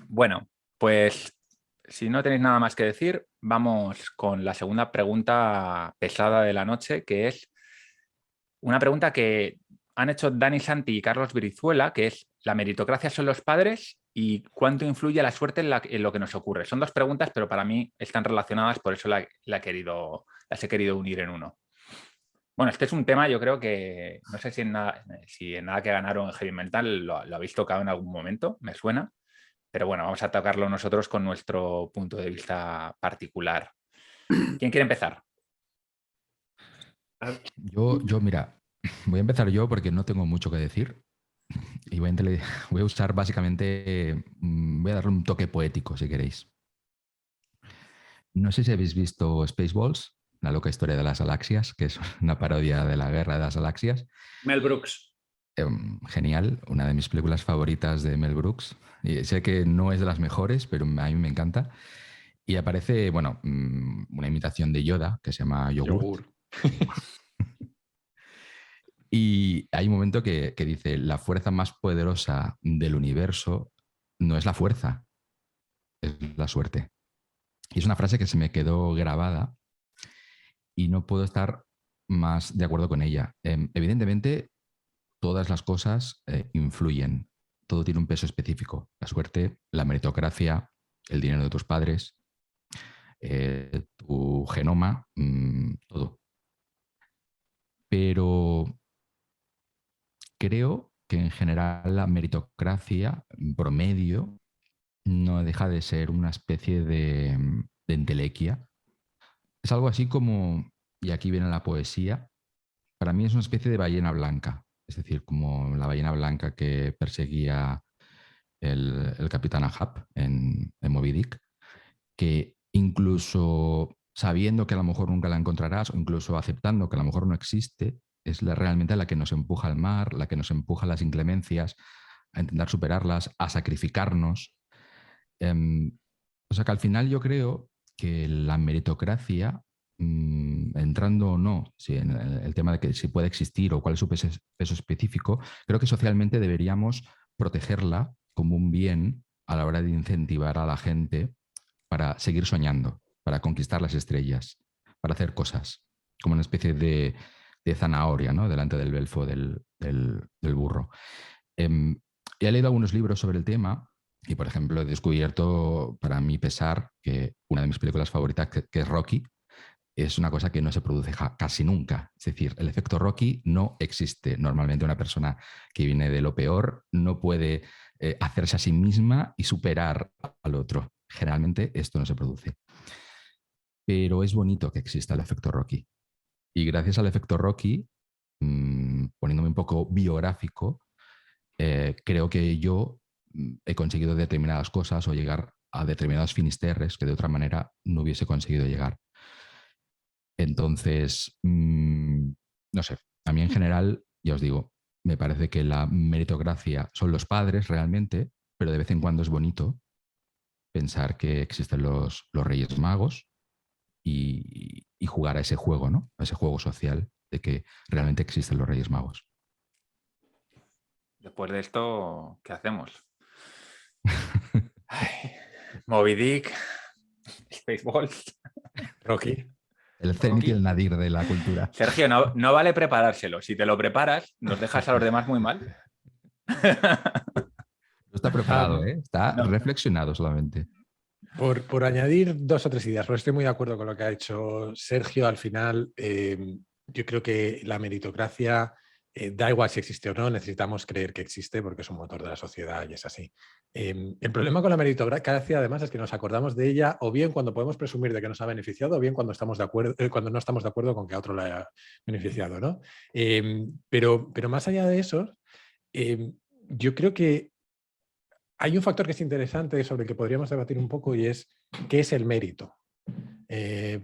Bueno, pues si no tenéis nada más que decir, vamos con la segunda pregunta pesada de la noche, que es una pregunta que han hecho Dani Santi y Carlos Brizuela, que es: ¿la meritocracia son los padres y cuánto influye la suerte en lo que nos ocurre? Son dos preguntas, pero para mí están relacionadas, por eso las he querido unir en uno. Bueno, este es un tema, yo creo que, no sé si en Nada que Ganaron en Heavy Mental lo habéis tocado en algún momento, me suena, pero bueno, vamos a tocarlo nosotros con nuestro punto de vista particular. ¿Quién quiere empezar? Mira, voy a empezar yo porque no tengo mucho que decir y voy a usar básicamente, voy a darle un toque poético si queréis. No sé si habéis visto Spaceballs, la loca historia de las galaxias, que es una parodia de la guerra de las galaxias. Mel Brooks. Genial, una de mis películas favoritas de Mel Brooks. Y sé que no es de las mejores, pero a mí me encanta. Y aparece, bueno, una imitación de Yoda que se llama Yogur. Y hay un momento que dice: la fuerza más poderosa del universo no es la fuerza, es la suerte. Y es una frase que se me quedó grabada y no puedo estar más de acuerdo con ella. Evidentemente, todas las cosas influyen, todo tiene un peso específico. La suerte, la meritocracia, el dinero de tus padres, tu genoma, todo. Pero creo que en general la meritocracia promedio no deja de ser una especie de entelequia. Es algo así como, y aquí viene la poesía, para mí es una especie de ballena blanca, es decir, como la ballena blanca que perseguía el capitán Ahab en Moby Dick, que incluso sabiendo que a lo mejor nunca la encontrarás o incluso aceptando que a lo mejor no existe, es realmente la que nos empuja al mar, la que nos empuja a las inclemencias, a intentar superarlas, a sacrificarnos. O sea que al final yo creo que la meritocracia, entrando o no en el tema de que si puede existir o cuál es su peso específico, creo que socialmente deberíamos protegerla como un bien a la hora de incentivar a la gente para seguir soñando, para conquistar las estrellas, para hacer cosas, como una especie de zanahoria, ¿no? Delante del belfo del burro. He leído algunos libros sobre el tema y, por ejemplo, he descubierto, para mi pesar, que una de mis películas favoritas, que es Rocky, es una cosa que no se produce casi nunca. Es decir, el efecto Rocky no existe. Normalmente una persona que viene de lo peor no puede hacerse a sí misma y superar al otro. Generalmente esto no se produce. Pero es bonito que exista el efecto Rocky. Y gracias al efecto Rocky, poniéndome un poco biográfico, creo que yo he conseguido determinadas cosas o llegar a determinados finisterres que de otra manera no hubiese conseguido llegar. Entonces, no sé, a mí en general, ya os digo, me parece que la meritocracia son los padres realmente, pero de vez en cuando es bonito pensar que existen los Reyes Magos y jugar a ese juego, ¿no? A ese juego social de que realmente existen los Reyes Magos. Después de esto, ¿qué hacemos? Ay, Moby Dick, Spaceballs, Rocky. El cenit y el nadir de la cultura. Sergio, no vale preparárselo. Si te lo preparas, nos dejas a los demás muy mal. No está preparado, está no. reflexionado solamente. Por añadir 2 o 3 ideas, porque estoy muy de acuerdo con lo que ha hecho Sergio. Al final, yo creo que la meritocracia, da igual si existe o no, necesitamos creer que existe porque es un motor de la sociedad y es así. El problema con la meritocracia, además, es que nos acordamos de ella o bien cuando podemos presumir de que nos ha beneficiado o bien cuando estamos de acuerdo, cuando no estamos de acuerdo con que a otro le haya beneficiado, ¿no? Pero más allá de eso, yo creo que hay un factor que es interesante sobre el que podríamos debatir un poco y es ¿qué es el mérito?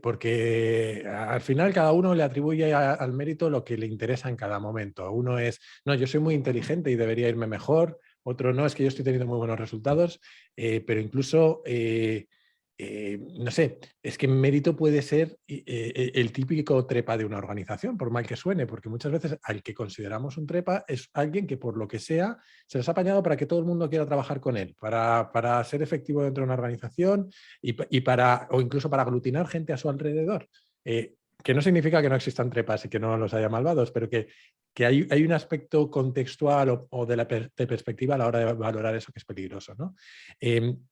Porque al final cada uno le atribuye al mérito lo que le interesa en cada momento. Uno es, no, yo soy muy inteligente y debería irme mejor. Otro, no, es que yo estoy teniendo muy buenos resultados. Pero incluso, no sé, es que mérito puede ser el típico trepa de una organización, por mal que suene, porque muchas veces al que consideramos un trepa es alguien que por lo que sea se les ha apañado para que todo el mundo quiera trabajar con él, para ser efectivo dentro de una organización o incluso para aglutinar gente a su alrededor. Que no significa que no existan trepas y que no los haya malvados, pero que hay un aspecto contextual o de perspectiva a la hora de valorar eso que es peligroso, ¿no?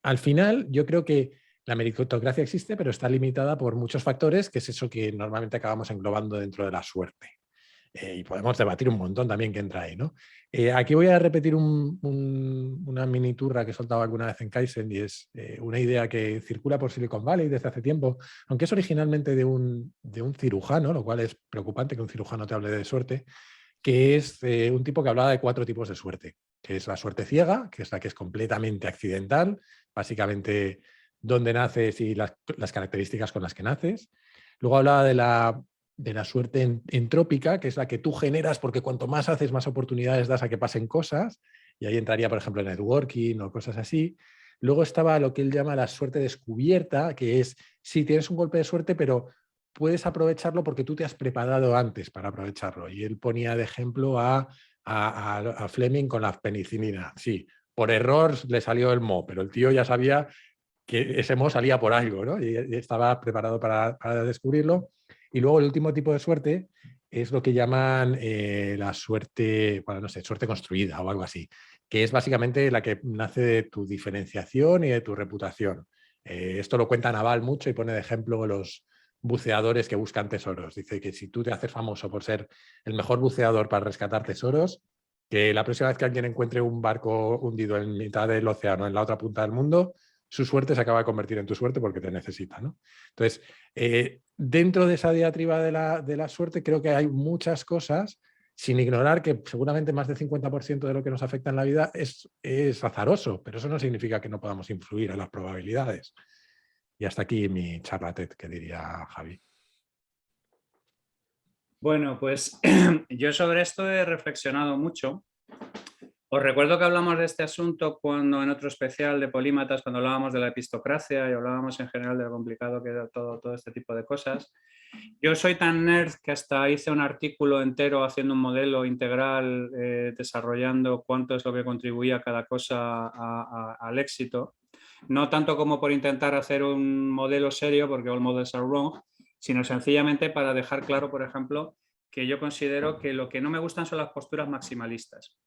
Al final, yo creo que la meritocracia existe, pero está limitada por muchos factores, que es eso que normalmente acabamos englobando dentro de la suerte. Y podemos debatir un montón también que entra ahí, ¿no? Aquí voy a repetir una mini turra que he soltado alguna vez en Kaizen y es una idea que circula por Silicon Valley desde hace tiempo, aunque es originalmente de un cirujano, lo cual es preocupante que un cirujano te hable de suerte, que es un tipo que hablaba de 4 tipos de suerte, que es la suerte ciega, que es la que es completamente accidental, básicamente dónde naces y las características con las que naces. Luego hablaba de la suerte entrópica, que es la que tú generas porque cuanto más haces, más oportunidades das a que pasen cosas, y ahí entraría, por ejemplo, el networking o cosas así. Luego estaba lo que él llama la suerte descubierta, que es, sí, tienes un golpe de suerte, pero puedes aprovecharlo porque tú te has preparado antes para aprovecharlo. Y él ponía de ejemplo a Fleming con la penicilina. Sí, por error le salió el mo, pero el tío ya sabía que ese mo salía por algo, ¿no? Y estaba preparado para descubrirlo. Y luego el último tipo de suerte es lo que llaman la suerte, bueno, no sé, suerte construida o algo así, que es básicamente la que nace de tu diferenciación y de tu reputación. Esto lo cuenta Naval mucho y pone de ejemplo los buceadores que buscan tesoros. Dice que si tú te haces famoso por ser el mejor buceador para rescatar tesoros, que la próxima vez que alguien encuentre un barco hundido en mitad del océano en la otra punta del mundo, su suerte se acaba de convertir en tu suerte porque te necesita, ¿no? Entonces, dentro de esa diatriba de la suerte creo que hay muchas cosas, sin ignorar que seguramente más del 50% de lo que nos afecta en la vida es azaroso, pero eso no significa que no podamos influir a las probabilidades. Y hasta aquí mi charla TED, que diría Javi. Bueno, pues yo sobre esto he reflexionado mucho. Os recuerdo que hablamos de este asunto cuando en otro especial de Polímatas, cuando hablábamos de la epistocracia y hablábamos en general de lo complicado que era todo este tipo de cosas. Yo soy tan nerd que hasta hice un artículo entero haciendo un modelo integral, desarrollando cuánto es lo que contribuía cada cosa al éxito. No tanto como por intentar hacer un modelo serio, porque all models are wrong, sino sencillamente para dejar claro, por ejemplo, que yo considero que lo que no me gustan son las posturas maximalistas.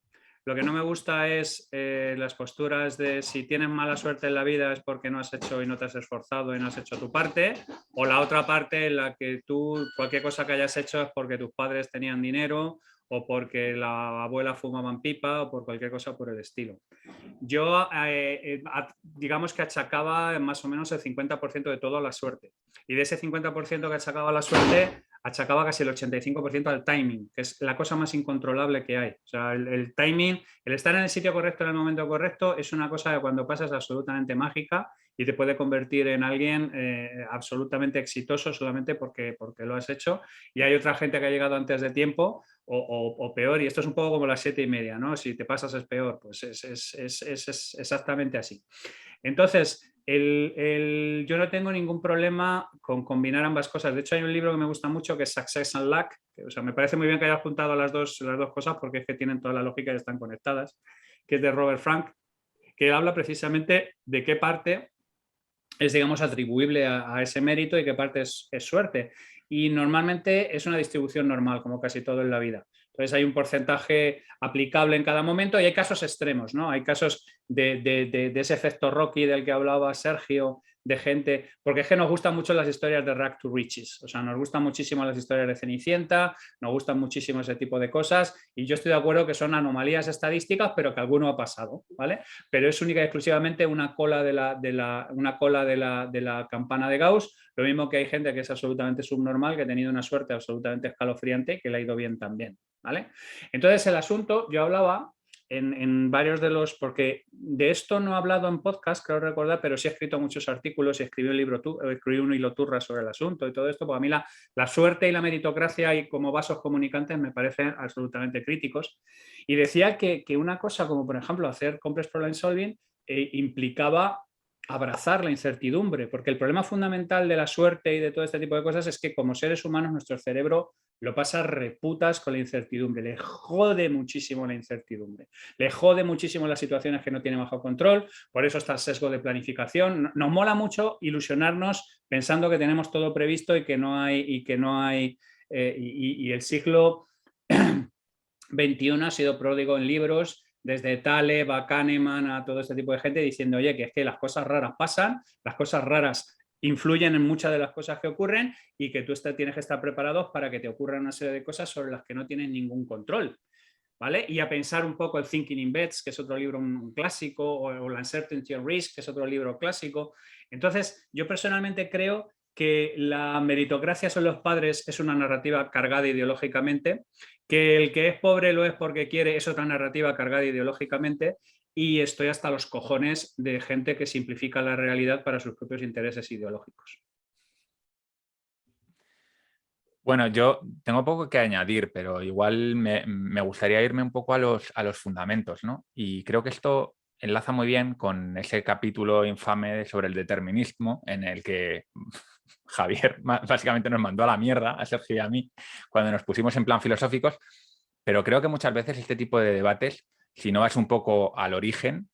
Lo que no me gusta es las posturas de si tienes mala suerte en la vida es porque no has hecho y no te has esforzado y no has hecho tu parte, o la otra parte en la que tú cualquier cosa que hayas hecho es porque tus padres tenían dinero o porque la abuela fumaba pipa o por cualquier cosa por el estilo. Yo digamos que achacaba más o menos el 50% de todo a la suerte, y de ese 50% que achacaba a la suerte achacaba casi el 85% al timing, que es la cosa más incontrolable que hay. O sea, el timing, el estar en el sitio correcto en el momento correcto es una cosa que cuando pasa es absolutamente mágica y te puede convertir en alguien absolutamente exitoso solamente porque lo has hecho. Y hay otra gente que ha llegado antes de tiempo o peor, y esto es un poco como las 7:30, ¿no? Si te pasas es peor, pues es exactamente así. Entonces, yo no tengo ningún problema con combinar ambas cosas. De hecho, hay un libro que me gusta mucho que es Success and Luck. Que, o sea, me parece muy bien que hayas juntado las dos cosas porque es que tienen toda la lógica y están conectadas, que es de Robert Frank, que habla precisamente de qué parte es, digamos, atribuible a ese mérito y qué parte es suerte. Y normalmente es una distribución normal, como casi todo en la vida. Entonces hay un porcentaje aplicable en cada momento y hay casos extremos, ¿no? Hay casos de ese efecto Rocky del que hablaba Sergio, de gente, porque es que nos gustan mucho las historias de Rag to Riches, o sea, nos gustan muchísimo las historias de Cenicienta, nos gustan muchísimo ese tipo de cosas y yo estoy de acuerdo que son anomalías estadísticas, pero que alguno ha pasado, ¿vale? Pero es única y exclusivamente una cola de la campana de Gauss, lo mismo que hay gente que es absolutamente subnormal, que ha tenido una suerte absolutamente escalofriante y que le ha ido bien también, ¿vale? Entonces el asunto, yo hablaba en varios de los, porque de esto no he hablado en podcast, creo recordar, pero sí he escrito muchos artículos y escribí un hilo turra sobre el asunto y todo esto, porque a mí la suerte y la meritocracia y como vasos comunicantes me parecen absolutamente críticos. Y decía que una cosa como, por ejemplo, hacer complex problem solving implicaba abrazar la incertidumbre, porque el problema fundamental de la suerte y de todo este tipo de cosas es que como seres humanos nuestro cerebro lo pasa reputas con la incertidumbre, le jode muchísimo la incertidumbre, le jode muchísimo las situaciones que no tiene bajo control, por eso está el sesgo de planificación. Nos mola mucho ilusionarnos pensando que tenemos todo previsto y que no hay, y el siglo XXI ha sido pródigo en libros, desde Taleb a Kahneman a todo este tipo de gente diciendo, oye, que es que las cosas raras pasan, las cosas raras influyen en muchas de las cosas que ocurren y que tú tienes que estar preparado para que te ocurran una serie de cosas sobre las que no tienes ningún control, ¿vale? Y a pensar un poco el Thinking in Bets, que es otro libro un clásico, o la Uncertainty and Risk, que es otro libro clásico. Entonces, yo personalmente creo que la meritocracia son los padres es una narrativa cargada ideológicamente, que el que es pobre lo es porque quiere es otra narrativa cargada ideológicamente, y estoy hasta los cojones de gente que simplifica la realidad para sus propios intereses ideológicos. Bueno, yo tengo poco que añadir, pero igual me gustaría irme un poco a los fundamentos, ¿no? Y creo que esto enlaza muy bien con ese capítulo infame sobre el determinismo en el que Javier básicamente nos mandó a la mierda, a Sergio y a mí, cuando nos pusimos en plan filosóficos, pero creo que muchas veces este tipo de debates, si no vas un poco al origen,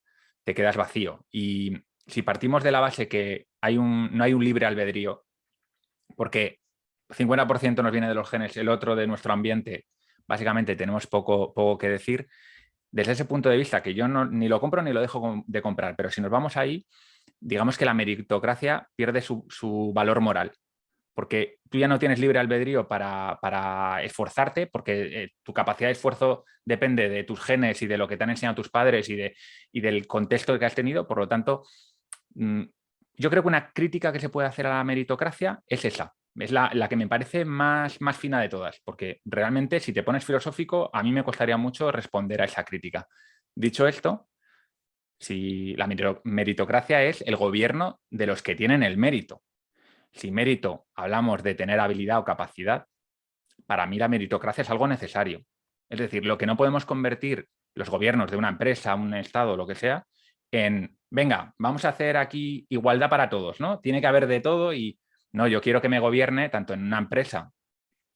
te quedas vacío. Y si partimos de la base que no hay un libre albedrío, porque 50% nos viene de los genes, el otro de nuestro ambiente, básicamente tenemos poco que decir. Desde ese punto de vista, que yo ni lo compro ni lo dejo de comprar, pero si nos vamos ahí, digamos que la meritocracia pierde su valor moral, porque tú ya no tienes libre albedrío para esforzarte, porque tu capacidad de esfuerzo depende de tus genes y de lo que te han enseñado tus padres y del contexto que has tenido. Por lo tanto, yo creo que una crítica que se puede hacer a la meritocracia es esa. Es la que me parece más fina de todas, porque realmente si te pones filosófico, a mí me costaría mucho responder a esa crítica. Dicho esto, Si la meritocracia es el gobierno de los que tienen el mérito. Si mérito hablamos de tener habilidad o capacidad, para mí la meritocracia es algo necesario. Es decir, lo que no podemos convertir los gobiernos de una empresa, un estado, lo que sea, en, venga, vamos a hacer aquí igualdad para todos, ¿no? Tiene que haber de todo y no, yo quiero que me gobierne tanto en una empresa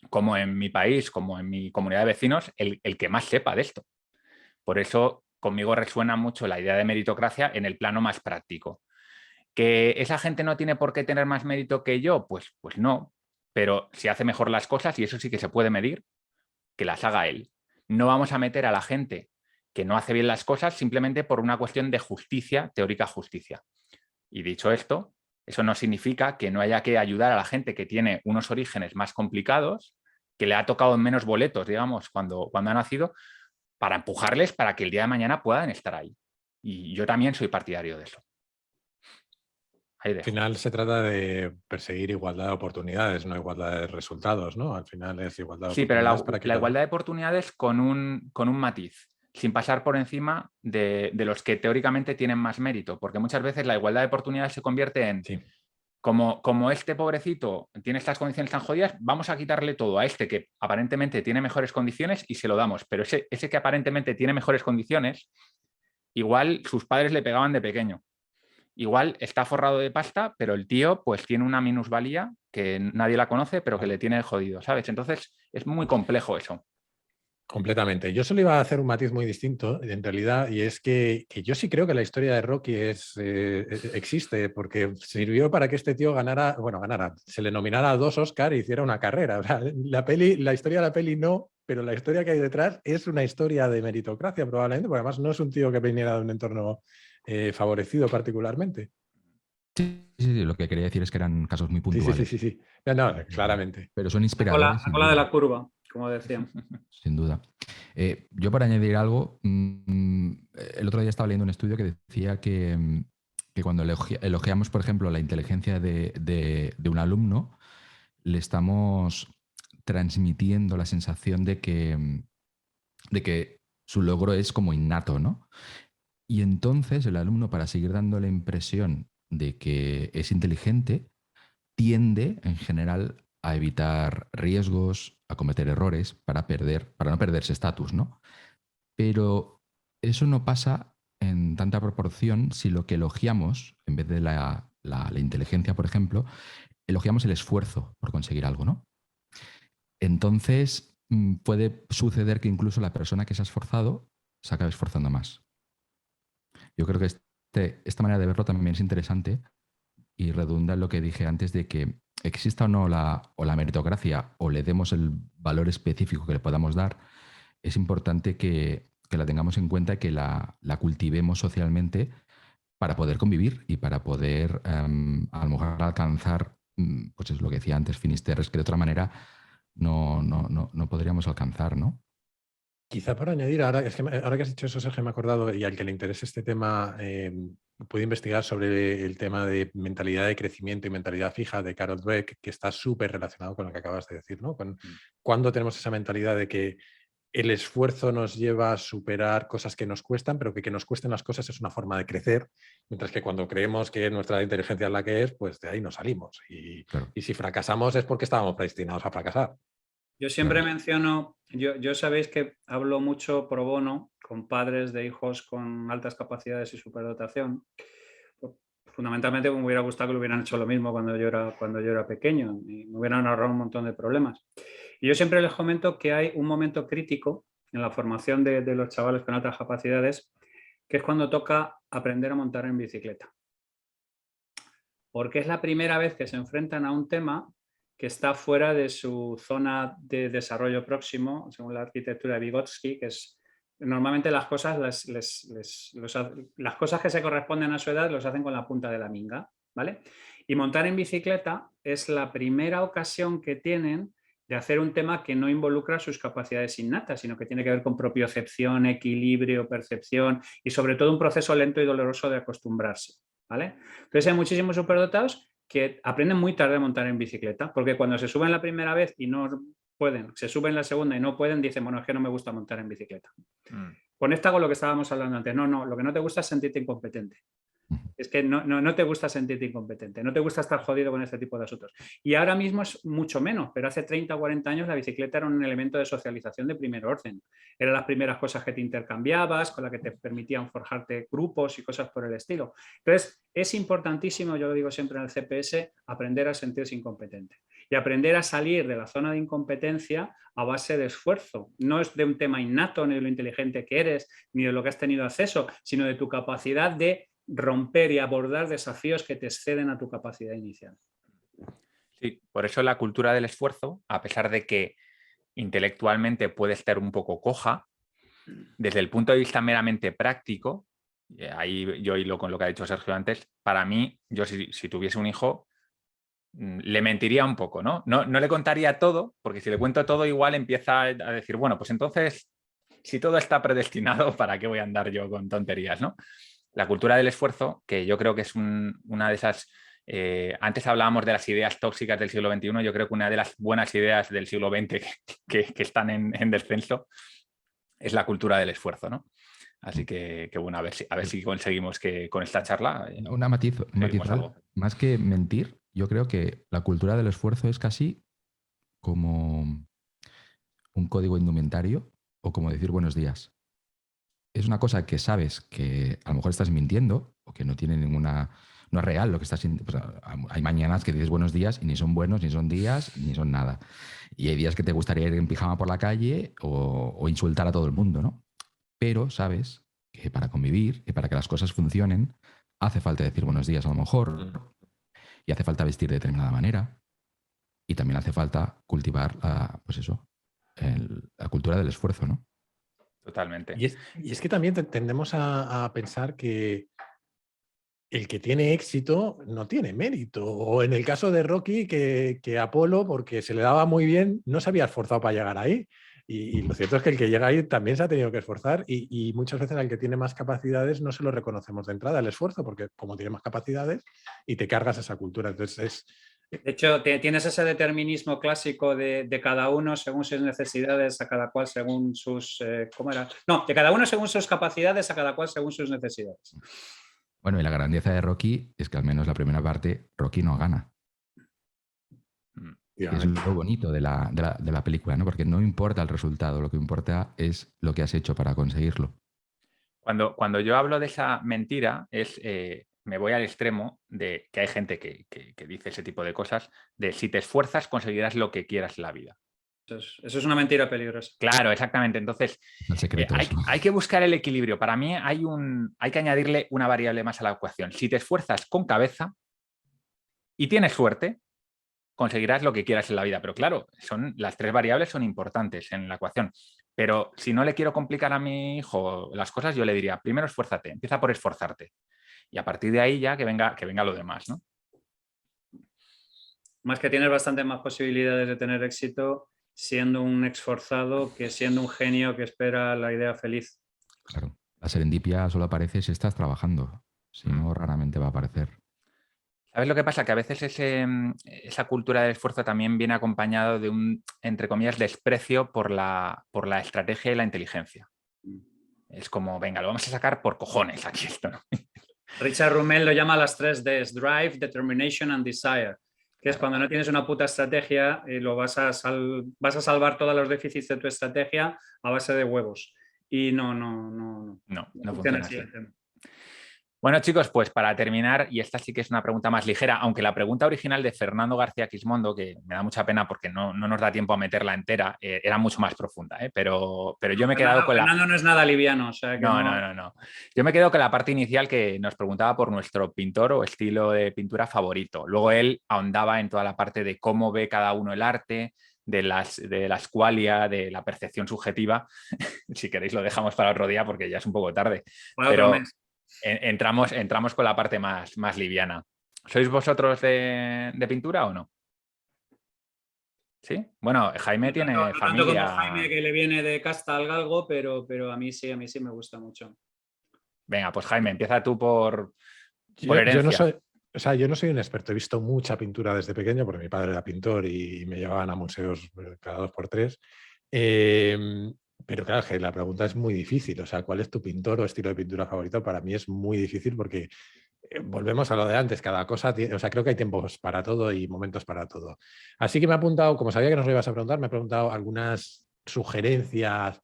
como en mi país, como en mi comunidad de vecinos, el que más sepa de esto. Por eso conmigo resuena mucho la idea de meritocracia en el plano más práctico. ¿Que esa gente no tiene por qué tener más mérito que yo? Pues no, pero si hace mejor las cosas, y eso sí que se puede medir, que las haga él. No vamos a meter a la gente que no hace bien las cosas simplemente por una cuestión de justicia, teórica justicia. Y dicho esto, eso no significa que no haya que ayudar a la gente que tiene unos orígenes más complicados, que le ha tocado menos boletos, digamos, cuando ha nacido, para empujarles para que el día de mañana puedan estar ahí. Y yo también soy partidario de eso. Al final se trata de perseguir igualdad de oportunidades, no igualdad de resultados, ¿no? Al final es igualdad de oportunidades. Sí, pero la igualdad de oportunidades con un matiz, sin pasar por encima de los que teóricamente tienen más mérito, porque muchas veces la igualdad de oportunidades se convierte en, sí, como este pobrecito tiene estas condiciones tan jodidas, vamos a quitarle todo a este que aparentemente tiene mejores condiciones y se lo damos, pero ese que aparentemente tiene mejores condiciones, igual sus padres le pegaban de pequeño. Igual está forrado de pasta, pero el tío pues tiene una minusvalía que nadie la conoce, pero que le tiene jodido, ¿sabes? Entonces es muy complejo eso. Completamente. Yo solo iba a hacer un matiz muy distinto, en realidad, y es que yo sí creo que la historia de Rocky existe, porque sirvió para que este tío ganara, se le nominara 2 Oscars e hiciera una carrera. O sea, la historia de la peli no, pero la historia que hay detrás es una historia de meritocracia, probablemente, porque además no es un tío que viniera de un entorno favorecido particularmente. Sí, lo que quería decir es que eran casos muy puntuales. Sí. No, claramente. Pero son inspiradores. La cola de la curva, como decían. Sin duda. Yo, para añadir algo, el otro día estaba leyendo un estudio que decía que cuando elogiamos, por ejemplo, la inteligencia de un alumno, le estamos transmitiendo la sensación de que su logro es como innato, ¿no? Y entonces el alumno, para seguir dando la impresión de que es inteligente, tiende en general a evitar riesgos, a cometer errores para no perderse estatus, ¿no? Pero eso no pasa en tanta proporción si lo que elogiamos, en vez de la inteligencia, por ejemplo, elogiamos el esfuerzo por conseguir algo, ¿no? Entonces puede suceder que incluso la persona que se ha esforzado se acabe esforzando más. Yo creo que esta manera de verlo también es interesante y redunda en lo que dije antes de que exista o no la meritocracia o le demos el valor específico que le podamos dar, es importante que la tengamos en cuenta y que la cultivemos socialmente para poder convivir y para poder a lo mejor alcanzar, pues es lo que decía antes, finisterres que de otra manera no podríamos alcanzar, ¿no? Quizá por añadir, ahora que has dicho eso, Sergio, me he acordado, y al que le interese este tema, puede investigar sobre el tema de mentalidad de crecimiento y mentalidad fija de Carol Dweck, que está súper relacionado con lo que acabas de decir, ¿no? Cuando tenemos esa mentalidad de que el esfuerzo nos lleva a superar cosas que nos cuestan, pero que nos cuesten las cosas es una forma de crecer, mientras que cuando creemos que nuestra inteligencia es la que es, pues de ahí nos salimos. Y si fracasamos es porque estábamos predestinados a fracasar. Yo siempre menciono, yo sabéis que hablo mucho pro bono con padres de hijos con altas capacidades y superdotación. Fundamentalmente me hubiera gustado que lo hubieran hecho lo mismo cuando yo era pequeño y me hubieran ahorrado un montón de problemas. Y yo siempre les comento que hay un momento crítico en la formación de los chavales con altas capacidades, que es cuando toca aprender a montar en bicicleta. Porque es la primera vez que se enfrentan a un tema que está fuera de su zona de desarrollo próximo, según la arquitectura de Vygotsky, que es normalmente las cosas que se corresponden a su edad los hacen con la punta de la minga, ¿vale? Y montar en bicicleta es la primera ocasión que tienen de hacer un tema que no involucra sus capacidades innatas, sino que tiene que ver con propiocepción, equilibrio, percepción y sobre todo un proceso lento y doloroso de acostumbrarse, ¿vale? Entonces hay muchísimos superdotados que aprenden muy tarde a montar en bicicleta, porque cuando se suben la primera vez y no pueden, se suben la segunda y no pueden, dicen, bueno, es que no me gusta montar en bicicleta. conecta con lo que estábamos hablando antes. No, lo que no te gusta es sentirte incompetente. Es que no te gusta sentirte incompetente, no te gusta estar jodido con este tipo de asuntos. Y ahora mismo es mucho menos, pero hace 30 o 40 años la bicicleta era un elemento de socialización de primer orden. Eran las primeras cosas que te intercambiabas, con las que te permitían forjarte grupos y cosas por el estilo. Entonces, es importantísimo, yo lo digo siempre en el CPS, aprender a sentirse incompetente. Y aprender a salir de la zona de incompetencia a base de esfuerzo. No es de un tema innato, ni de lo inteligente que eres, ni de lo que has tenido acceso, sino de tu capacidad de romper y abordar desafíos que te exceden a tu capacidad inicial. Sí, por eso la cultura del esfuerzo, a pesar de que intelectualmente puede estar un poco coja, desde el punto de vista meramente práctico, ahí yo hilo con lo que ha dicho Sergio antes, para mí, yo si tuviese un hijo, le mentiría un poco, ¿no? No le contaría todo, porque si le cuento todo igual empieza a decir, bueno, pues entonces, si todo está predestinado, ¿para qué voy a andar yo con tonterías, ¿no? La cultura del esfuerzo, que yo creo que es una de esas... antes hablábamos de las ideas tóxicas del siglo XXI, yo creo que una de las buenas ideas del siglo XX que están en descenso es la cultura del esfuerzo, ¿no? Así que bueno, a ver si conseguimos que con esta charla... un matiz algo. Más que mentir, yo creo que la cultura del esfuerzo es casi como un código indumentario o como decir buenos días. Es una cosa que sabes que a lo mejor estás mintiendo o que no tiene ninguna... No es real lo que estás... Pues, hay mañanas que dices buenos días y ni son buenos, ni son días, ni son nada. Y hay días que te gustaría ir en pijama por la calle o insultar a todo el mundo, ¿no? Pero sabes que para convivir y para que las cosas funcionen hace falta decir buenos días a lo mejor y hace falta vestir de determinada manera y también hace falta cultivar pues eso, la cultura del esfuerzo, ¿no? Totalmente. Y es que también tendemos a pensar que el que tiene éxito no tiene mérito. O en el caso de Rocky, que Apolo, porque se le daba muy bien, no se había esforzado para llegar ahí. Y lo cierto es que el que llega ahí también se ha tenido que esforzar y muchas veces al que tiene más capacidades no se lo reconocemos de entrada el esfuerzo, porque como tiene más capacidades y te cargas esa cultura. Entonces De hecho, tienes ese determinismo clásico de cada uno según sus necesidades, a cada cual según sus... ¿cómo era? No, de cada uno según sus capacidades, a cada cual según sus necesidades. Bueno, y la grandeza de Rocky es que al menos la primera parte Rocky no gana. Es lo bonito de la película, ¿no? Porque no importa el resultado, lo que importa es lo que has hecho para conseguirlo. Cuando yo hablo de esa mentira, me voy al extremo de que hay gente que dice ese tipo de cosas, de si te esfuerzas conseguirás lo que quieras en la vida. Eso es una mentira peligrosa. Claro, exactamente. Entonces, hay que buscar el equilibrio. Para mí hay que añadirle una variable más a la ecuación. Si te esfuerzas con cabeza y tienes suerte, conseguirás lo que quieras en la vida. Pero claro, las tres variables son importantes en la ecuación. Pero si no le quiero complicar a mi hijo las cosas, yo le diría, primero esfuérzate, empieza por esforzarte. Y a partir de ahí ya que venga lo demás, ¿no? Más que tienes bastante más posibilidades de tener éxito siendo un esforzado que siendo un genio que espera la idea feliz. Claro, la serendipia solo aparece si estás trabajando, si no raramente va a aparecer. ¿Sabes lo que pasa? Que a veces esa cultura del esfuerzo también viene acompañado de un, entre comillas, desprecio por la estrategia y la inteligencia. Es como, venga, lo vamos a sacar por cojones aquí esto, ¿no? Richard Rummel lo llama las 3 Ds, Drive, Determination and Desire, que es cuando no tienes una puta estrategia y vas a salvar todos los déficits de tu estrategia a base de huevos. Y no funciona así. Bueno, chicos, pues para terminar, y esta sí que es una pregunta más ligera, aunque la pregunta original de Fernando García Quismondo, que me da mucha pena porque no nos da tiempo a meterla entera, era mucho más profunda, pero yo me he quedado con la... Fernando no es nada liviano. O sea que no. Yo me quedo con la parte inicial que nos preguntaba por nuestro pintor o estilo de pintura favorito. Luego él ahondaba en toda la parte de cómo ve cada uno el arte, de la squalia, de la percepción subjetiva. Si queréis lo dejamos para otro día porque ya es un poco tarde. Pero entramos con la parte más liviana. ¿Sois vosotros de pintura o no? ¿Sí? Bueno, Jaime tiene familia... tanto como Jaime, que le viene de casta al galgo, pero a mí sí me gusta mucho. Venga, pues Jaime, empieza tú por herencia. Yo no soy un experto, he visto mucha pintura desde pequeño porque mi padre era pintor y me llevaban a museos cada 2 por 3. Pero claro, que la pregunta es muy difícil. O sea, ¿cuál es tu pintor o estilo de pintura favorito? Para mí es muy difícil porque volvemos a lo de antes. Cada cosa tiene, o sea, creo que hay tiempos para todo y momentos para todo. Así que me he apuntado, como sabía que nos lo ibas a preguntar, me he preguntado algunas sugerencias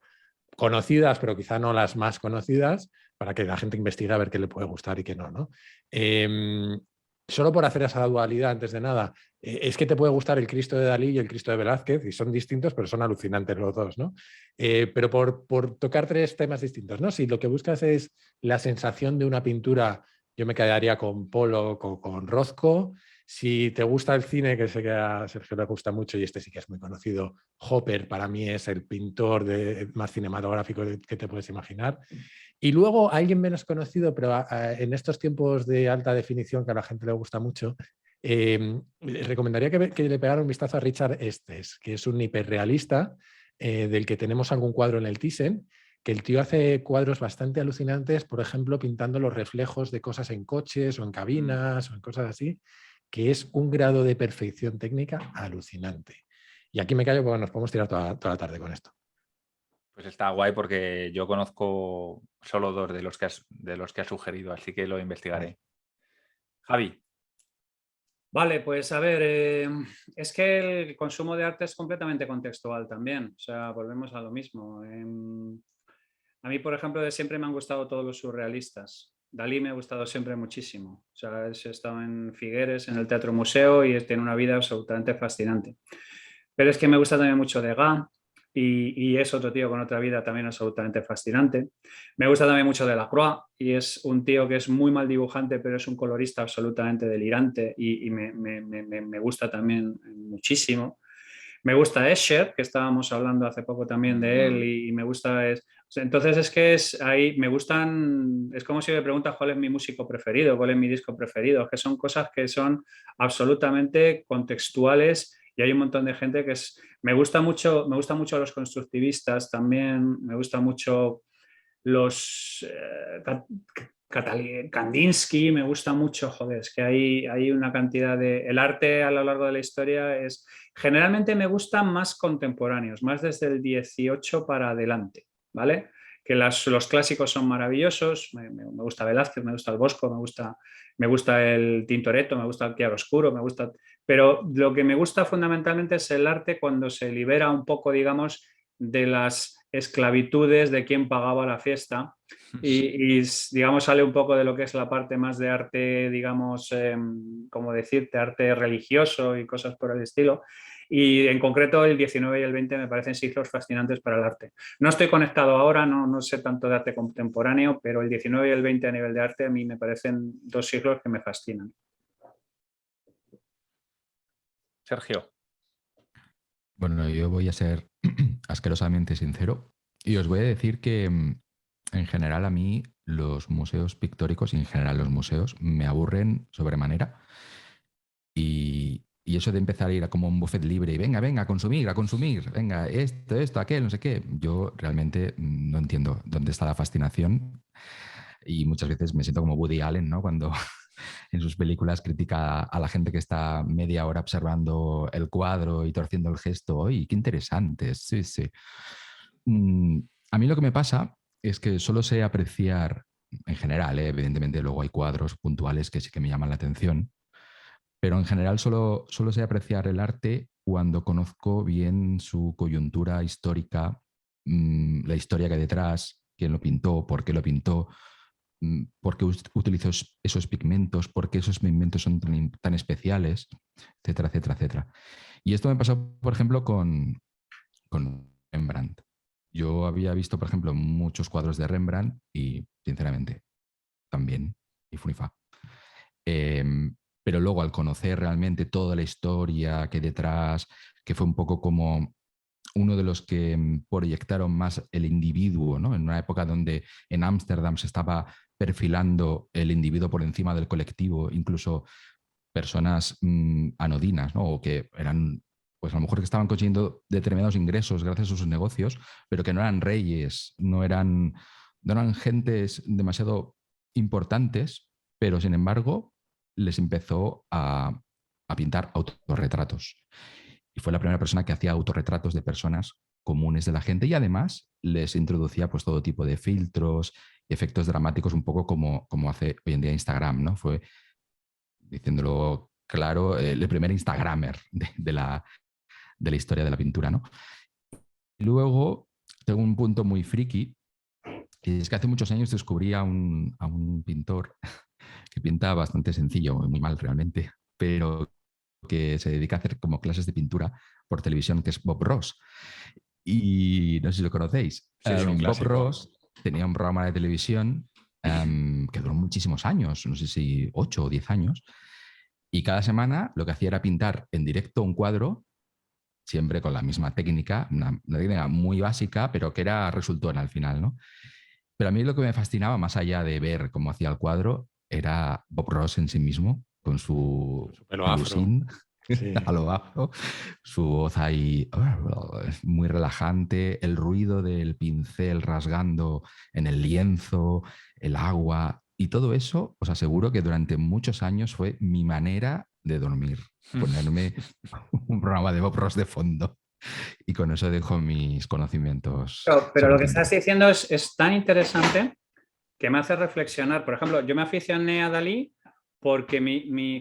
conocidas, pero quizá no las más conocidas, para que la gente investigue a ver qué le puede gustar y qué no, ¿no? Solo por hacer esa dualidad, antes de nada, es que te puede gustar el Cristo de Dalí y el Cristo de Velázquez, y son distintos, pero son alucinantes los dos, ¿no? Pero por tocar tres temas distintos, ¿no? Si lo que buscas es la sensación de una pintura, yo me quedaría con Pollock o con Rothko. Si te gusta el cine, que sé que a Sergio le gusta mucho y este sí que es muy conocido, Hopper para mí es el pintor más cinematográfico que te puedes imaginar. Y luego alguien menos conocido, pero en estos tiempos de alta definición que a la gente le gusta mucho, recomendaría que le pegara un vistazo a Richard Estes, que es un hiperrealista del que tenemos algún cuadro en el Thyssen, que el tío hace cuadros bastante alucinantes, por ejemplo, pintando los reflejos de cosas en coches o en cabinas o en cosas así, que es un grado de perfección técnica alucinante. Y aquí me callo porque nos podemos tirar toda la tarde con esto. Pues está guay porque yo conozco solo dos de los que has sugerido, así que lo investigaré. Javi. Vale, pues a ver, es que el consumo de arte es completamente contextual también, o sea, volvemos a lo mismo. A mí, por ejemplo, de siempre me han gustado todos los surrealistas. Dalí me ha gustado siempre muchísimo. O sea, he estado en Figueres, en el Teatro Museo, y tiene una vida absolutamente fascinante. Pero es que me gusta también mucho Degas, y es otro tío con otra vida también absolutamente fascinante. Me gusta también mucho Delacroix, y es un tío que es muy mal dibujante, pero es un colorista absolutamente delirante, y me gusta también muchísimo. Me gusta Escher, que estábamos hablando hace poco también de él, y me gusta... entonces es que ahí me gustan, es como si me preguntas cuál es mi músico preferido, cuál es mi disco preferido, que son cosas que son absolutamente contextuales, y hay un montón de gente me gusta mucho los constructivistas también, me gusta mucho los Kandinsky, me gusta mucho, joder, es que hay una cantidad el arte a lo largo de la historia generalmente me gustan más contemporáneos, más desde el 18 para adelante, ¿vale? Que los clásicos son maravillosos, me gusta Velázquez, me gusta el Bosco, me gusta el Tintoretto, me gusta el chiaroscuro, pero lo que me gusta fundamentalmente es el arte cuando se libera un poco, digamos, de las esclavitudes de quien pagaba la fiesta y digamos sale un poco de lo que es la parte más de arte, digamos, como decirte, arte religioso y cosas por el estilo. Y en concreto el 19 y el 20 me parecen siglos fascinantes para el arte. No estoy conectado ahora, no sé tanto de arte contemporáneo, pero el 19 y el 20 a nivel de arte a mí me parecen dos siglos que me fascinan. Sergio. Bueno, yo voy a ser asquerosamente sincero y os voy a decir que en general a mí los museos pictóricos y en general los museos me aburren sobremanera y eso de empezar a ir a como un buffet libre y venga, a consumir, venga, esto, aquel, no sé qué, yo realmente no entiendo dónde está la fascinación y muchas veces me siento como Woody Allen, ¿no? Cuando en sus películas critica a la gente que está media hora observando el cuadro y torciendo el gesto. ¡Ay, qué interesante! Sí, sí. A mí lo que me pasa es que solo sé apreciar, en general, evidentemente luego hay cuadros puntuales que sí que me llaman la atención, pero en general solo sé apreciar el arte cuando conozco bien su coyuntura histórica, la historia que hay detrás, quién lo pintó, por qué lo pintó, por qué utilizó esos pigmentos, por qué esos pigmentos son tan especiales, etcétera, etcétera, etcétera. Y esto me pasó, por ejemplo, con Rembrandt. Yo había visto, por ejemplo, muchos cuadros de Rembrandt y, sinceramente, también, y funifa. Pero luego, al conocer realmente toda la historia que hay detrás, que fue un poco como uno de los que proyectaron más el individuo, ¿no? En una época donde en Ámsterdam se estaba perfilando el individuo por encima del colectivo, incluso personas anodinas, ¿no? O que eran, pues a lo mejor que estaban consiguiendo determinados ingresos gracias a sus negocios, pero que no eran reyes, no eran gentes demasiado importantes, pero sin embargo les empezó a pintar autorretratos. Y fue la primera persona que hacía autorretratos de personas comunes de la gente y además les introducía pues todo tipo de filtros, efectos dramáticos, un poco como hace hoy en día Instagram, ¿no? Fue, diciéndolo claro, el primer Instagramer de la historia de la pintura, ¿no? Y luego tengo un punto muy friki, y es que hace muchos años descubrí a un pintor que pinta bastante sencillo, muy mal realmente, pero que se dedica a hacer como clases de pintura por televisión, que es Bob Ross. Y no sé si lo conocéis. Sí, es un Bob clásico. Ross tenía un programa de televisión que duró muchísimos años, no sé si 8 o 10 años, y cada semana lo que hacía era pintar en directo un cuadro, siempre con la misma técnica, una técnica muy básica, pero que era resultona al final, ¿no? Pero a mí lo que me fascinaba, más allá de ver cómo hacía el cuadro, era Bob Ross en sí mismo, con su pelo afro. blusín Sí. a lo bajo, su voz ahí muy relajante, el ruido del pincel rasgando en el lienzo, el agua, y todo eso, os aseguro que durante muchos años fue mi manera de dormir, ponerme un programa de Bob Ross de fondo. Y con eso dejo mis conocimientos. Pero sobre lo que pintura. estás diciendo es tan interesante que me hace reflexionar. Por ejemplo, yo me aficioné a Dalí porque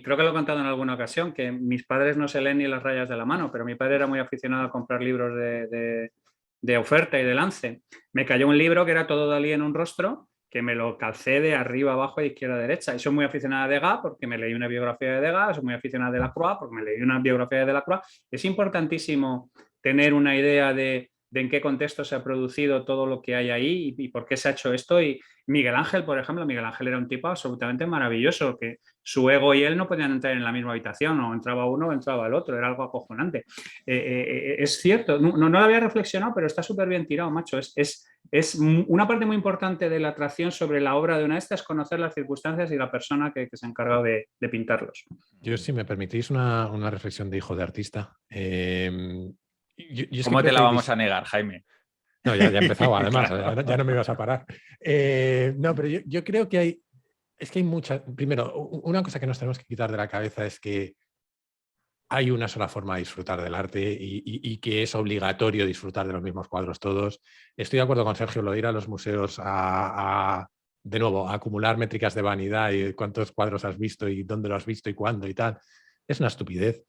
creo que lo he contado en alguna ocasión, que mis padres no se leen ni las rayas de la mano, pero mi padre era muy aficionado a comprar libros de oferta y de lance. Me cayó un libro que era todo Dalí en un rostro, que me lo calcé de arriba abajo, de izquierda a derecha. Y soy muy aficionada a Degas porque me leí una biografía de Degas, soy muy aficionada de Delacroix porque me leí una biografía de Delacroix. Es importantísimo tener una idea de en qué contexto se ha producido todo lo que hay ahí y por qué se ha hecho esto. Y Miguel Ángel, por ejemplo, Miguel Ángel era un tipo absolutamente maravilloso, que su ego y él no podían entrar en la misma habitación, o entraba uno o entraba el otro, era algo acojonante. Es cierto, no lo había reflexionado, pero está súper bien tirado, macho. Es una parte muy importante de la atracción sobre la obra de una esta es conocer las circunstancias y la persona que se ha encargado de pintarlos. Yo, si me permitís una reflexión de hijo de artista. ¿Cómo te la vamos a negar, Jaime? No, ya he empezado, además, Claro. ya no me ibas a parar. No, pero yo creo que hay muchas. Primero, una cosa que nos tenemos que quitar de la cabeza es que hay una sola forma de disfrutar del arte y que es obligatorio disfrutar de los mismos cuadros todos. Estoy de acuerdo con Sergio, lo de ir a los museos de nuevo, a acumular métricas de vanidad y cuántos cuadros has visto y dónde lo has visto y cuándo y tal. Es una estupidez.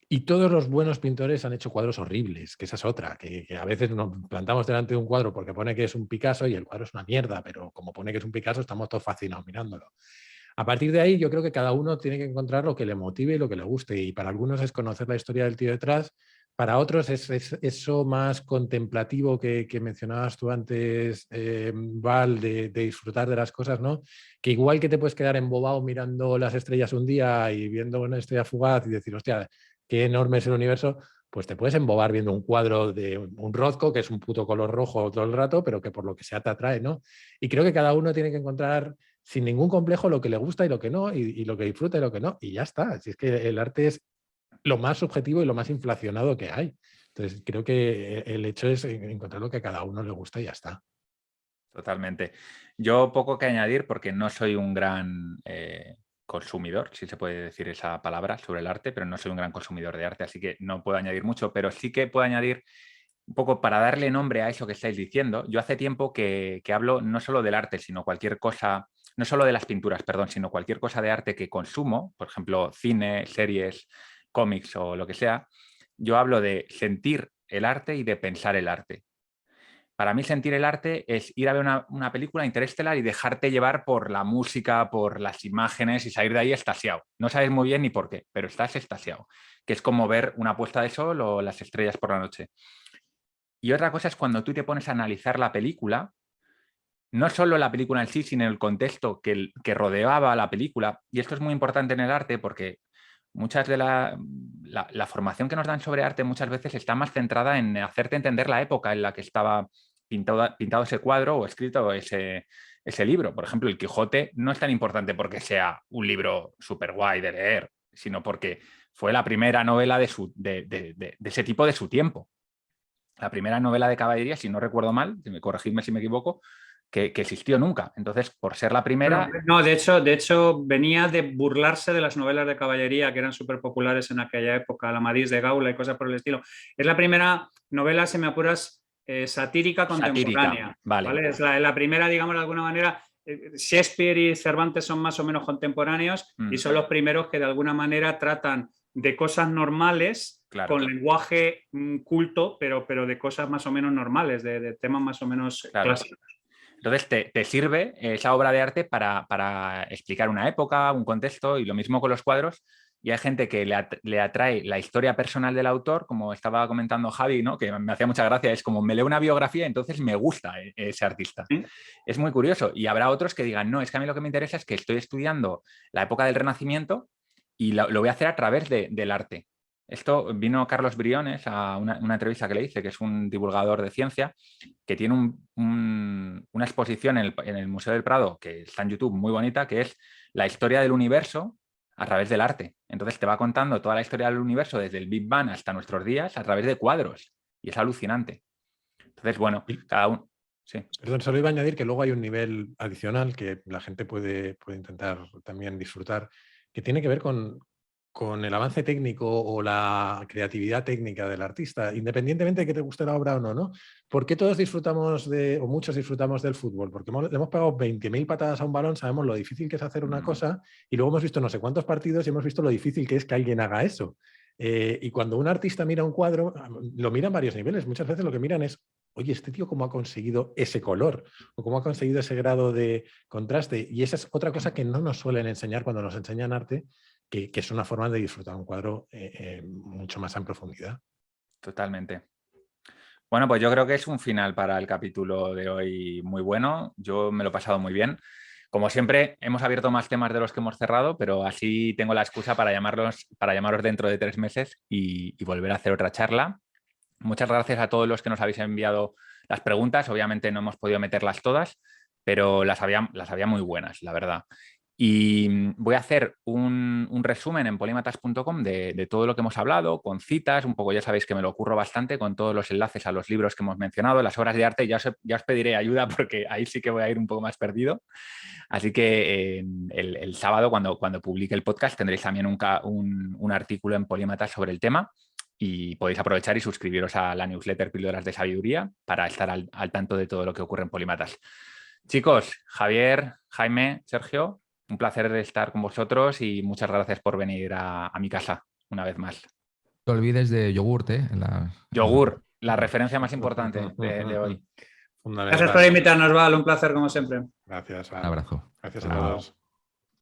Y todos los buenos pintores han hecho cuadros horribles, que esa es otra, que a veces nos plantamos delante de un cuadro porque pone que es un Picasso y el cuadro es una mierda, pero como pone que es un Picasso estamos todos fascinados mirándolo. A partir de ahí yo creo que cada uno tiene que encontrar lo que le motive y lo que le guste, y para algunos es conocer la historia del tío detrás, para otros es eso más contemplativo que mencionabas tú antes, Val, de disfrutar de las cosas, ¿no? Que igual que te puedes quedar embobado mirando las estrellas un día y viendo una estrella fugaz y decir, hostia, qué enorme es el universo, pues te puedes embobar viendo un cuadro de un Rothko, que es un puto color rojo todo el rato, pero que por lo que sea te atrae, ¿no? Y creo que cada uno tiene que encontrar sin ningún complejo lo que le gusta y lo que no, y lo que disfruta y lo que no, y ya está. Si es que el arte es lo más subjetivo y lo más inflacionado que hay. Entonces creo que el hecho es encontrar lo que a cada uno le gusta y ya está. Totalmente. Yo poco que añadir porque no soy un gran consumidor, si se puede decir esa palabra, sobre el arte, pero no soy un gran consumidor de arte, así que no puedo añadir mucho, pero sí que puedo añadir un poco para darle nombre a eso que estáis diciendo. Yo hace tiempo que hablo no solo del arte, sino cualquier cosa, no solo de las pinturas, perdón, sino cualquier cosa de arte que consumo, por ejemplo, cine, series, cómics o lo que sea. Yo hablo de sentir el arte y de pensar el arte. Para mí sentir el arte es ir a ver una película Interestelar y dejarte llevar por la música, por las imágenes y salir de ahí extasiado. No sabes muy bien ni por qué, pero estás extasiado, que es como ver una puesta de sol o las estrellas por la noche. Y otra cosa es cuando tú te pones a analizar la película, no solo la película en sí, sino el contexto que rodeaba la película. Y esto es muy importante en el arte porque muchas de la formación que nos dan sobre arte muchas veces está más centrada en hacerte entender la época en la que estaba pintado ese cuadro o escrito ese libro. Por ejemplo, El Quijote no es tan importante porque sea un libro súper guay de leer, sino porque fue la primera novela de ese tipo de su tiempo. La primera novela de caballería, si no recuerdo mal, corregidme si me equivoco, que existió nunca. Entonces, por ser la primera... No, de hecho, venía de burlarse de las novelas de caballería que eran súper populares en aquella época, la Amadís de Gaula y cosas por el estilo. Es la primera novela, si me apuras, satírica contemporánea. ¿Vale? Es la primera, digamos, de alguna manera. Shakespeare y Cervantes son más o menos contemporáneos y son los primeros que de alguna manera tratan de cosas normales, claro, con lenguaje culto, pero de cosas más o menos normales, de temas más o menos, claro, clásicos. Entonces te sirve esa obra de arte para explicar una época, un contexto, y lo mismo con los cuadros. Y hay gente que le atrae la historia personal del autor, como estaba comentando Javi, ¿no? Que me hacía mucha gracia, es como me leo una biografía, entonces me gusta ese artista. ¿Sí? Es muy curioso. Y habrá otros que digan, no, es que a mí lo que me interesa es que estoy estudiando la época del Renacimiento y lo voy a hacer a través del arte. Esto vino Carlos Briones a una entrevista que le hice, que es un divulgador de ciencia, que tiene una exposición en el Museo del Prado, que está en YouTube, muy bonita, que es la historia del universo a través del arte. Entonces te va contando toda la historia del universo desde el Big Bang hasta nuestros días a través de cuadros. Y es alucinante. Entonces, bueno, cada uno... Sí. Perdón, solo iba a añadir que luego hay un nivel adicional que la gente puede intentar también disfrutar, que tiene que ver con el avance técnico o la creatividad técnica del artista, independientemente de que te guste la obra o no, ¿no? ¿Por qué todos disfrutamos o muchos disfrutamos del fútbol? Porque le hemos pegado 20.000 patadas a un balón, sabemos lo difícil que es hacer una cosa y luego hemos visto no sé cuántos partidos y hemos visto lo difícil que es que alguien haga eso. Y cuando un artista mira un cuadro, lo mira en varios niveles. Muchas veces lo que miran es, oye, este tío cómo ha conseguido ese color o cómo ha conseguido ese grado de contraste. Y esa es otra cosa que no nos suelen enseñar cuando nos enseñan arte, que es una forma de disfrutar un cuadro mucho más en profundidad. Totalmente. Bueno, pues yo creo que es un final para el capítulo de hoy muy bueno. Yo me lo he pasado muy bien. Como siempre, hemos abierto más temas de los que hemos cerrado, pero así tengo la excusa para llamaros dentro de 3 meses y volver a hacer otra charla. Muchas gracias a todos los que nos habéis enviado las preguntas. Obviamente no hemos podido meterlas todas, pero las había muy buenas, la verdad. Y voy a hacer un resumen en polímatas.com de todo lo que hemos hablado, con citas, un poco ya sabéis que me lo ocurro bastante, con todos los enlaces a los libros que hemos mencionado, las obras de arte, ya os pediré ayuda porque ahí sí que voy a ir un poco más perdido. Así que el sábado, cuando publique el podcast, tendréis también un artículo en Polímatas sobre el tema y podéis aprovechar y suscribiros a la newsletter Píldoras de Sabiduría para estar al tanto de todo lo que ocurre en Polímatas. Chicos, Javier, Jaime, Sergio, un placer estar con vosotros y muchas gracias por venir a mi casa una vez más. No te olvides de yogurt, ¿eh? Yogur, la referencia más importante de hoy. Gracias por invitarnos, Val, un placer como siempre. Gracias. Un abrazo. Gracias a todos.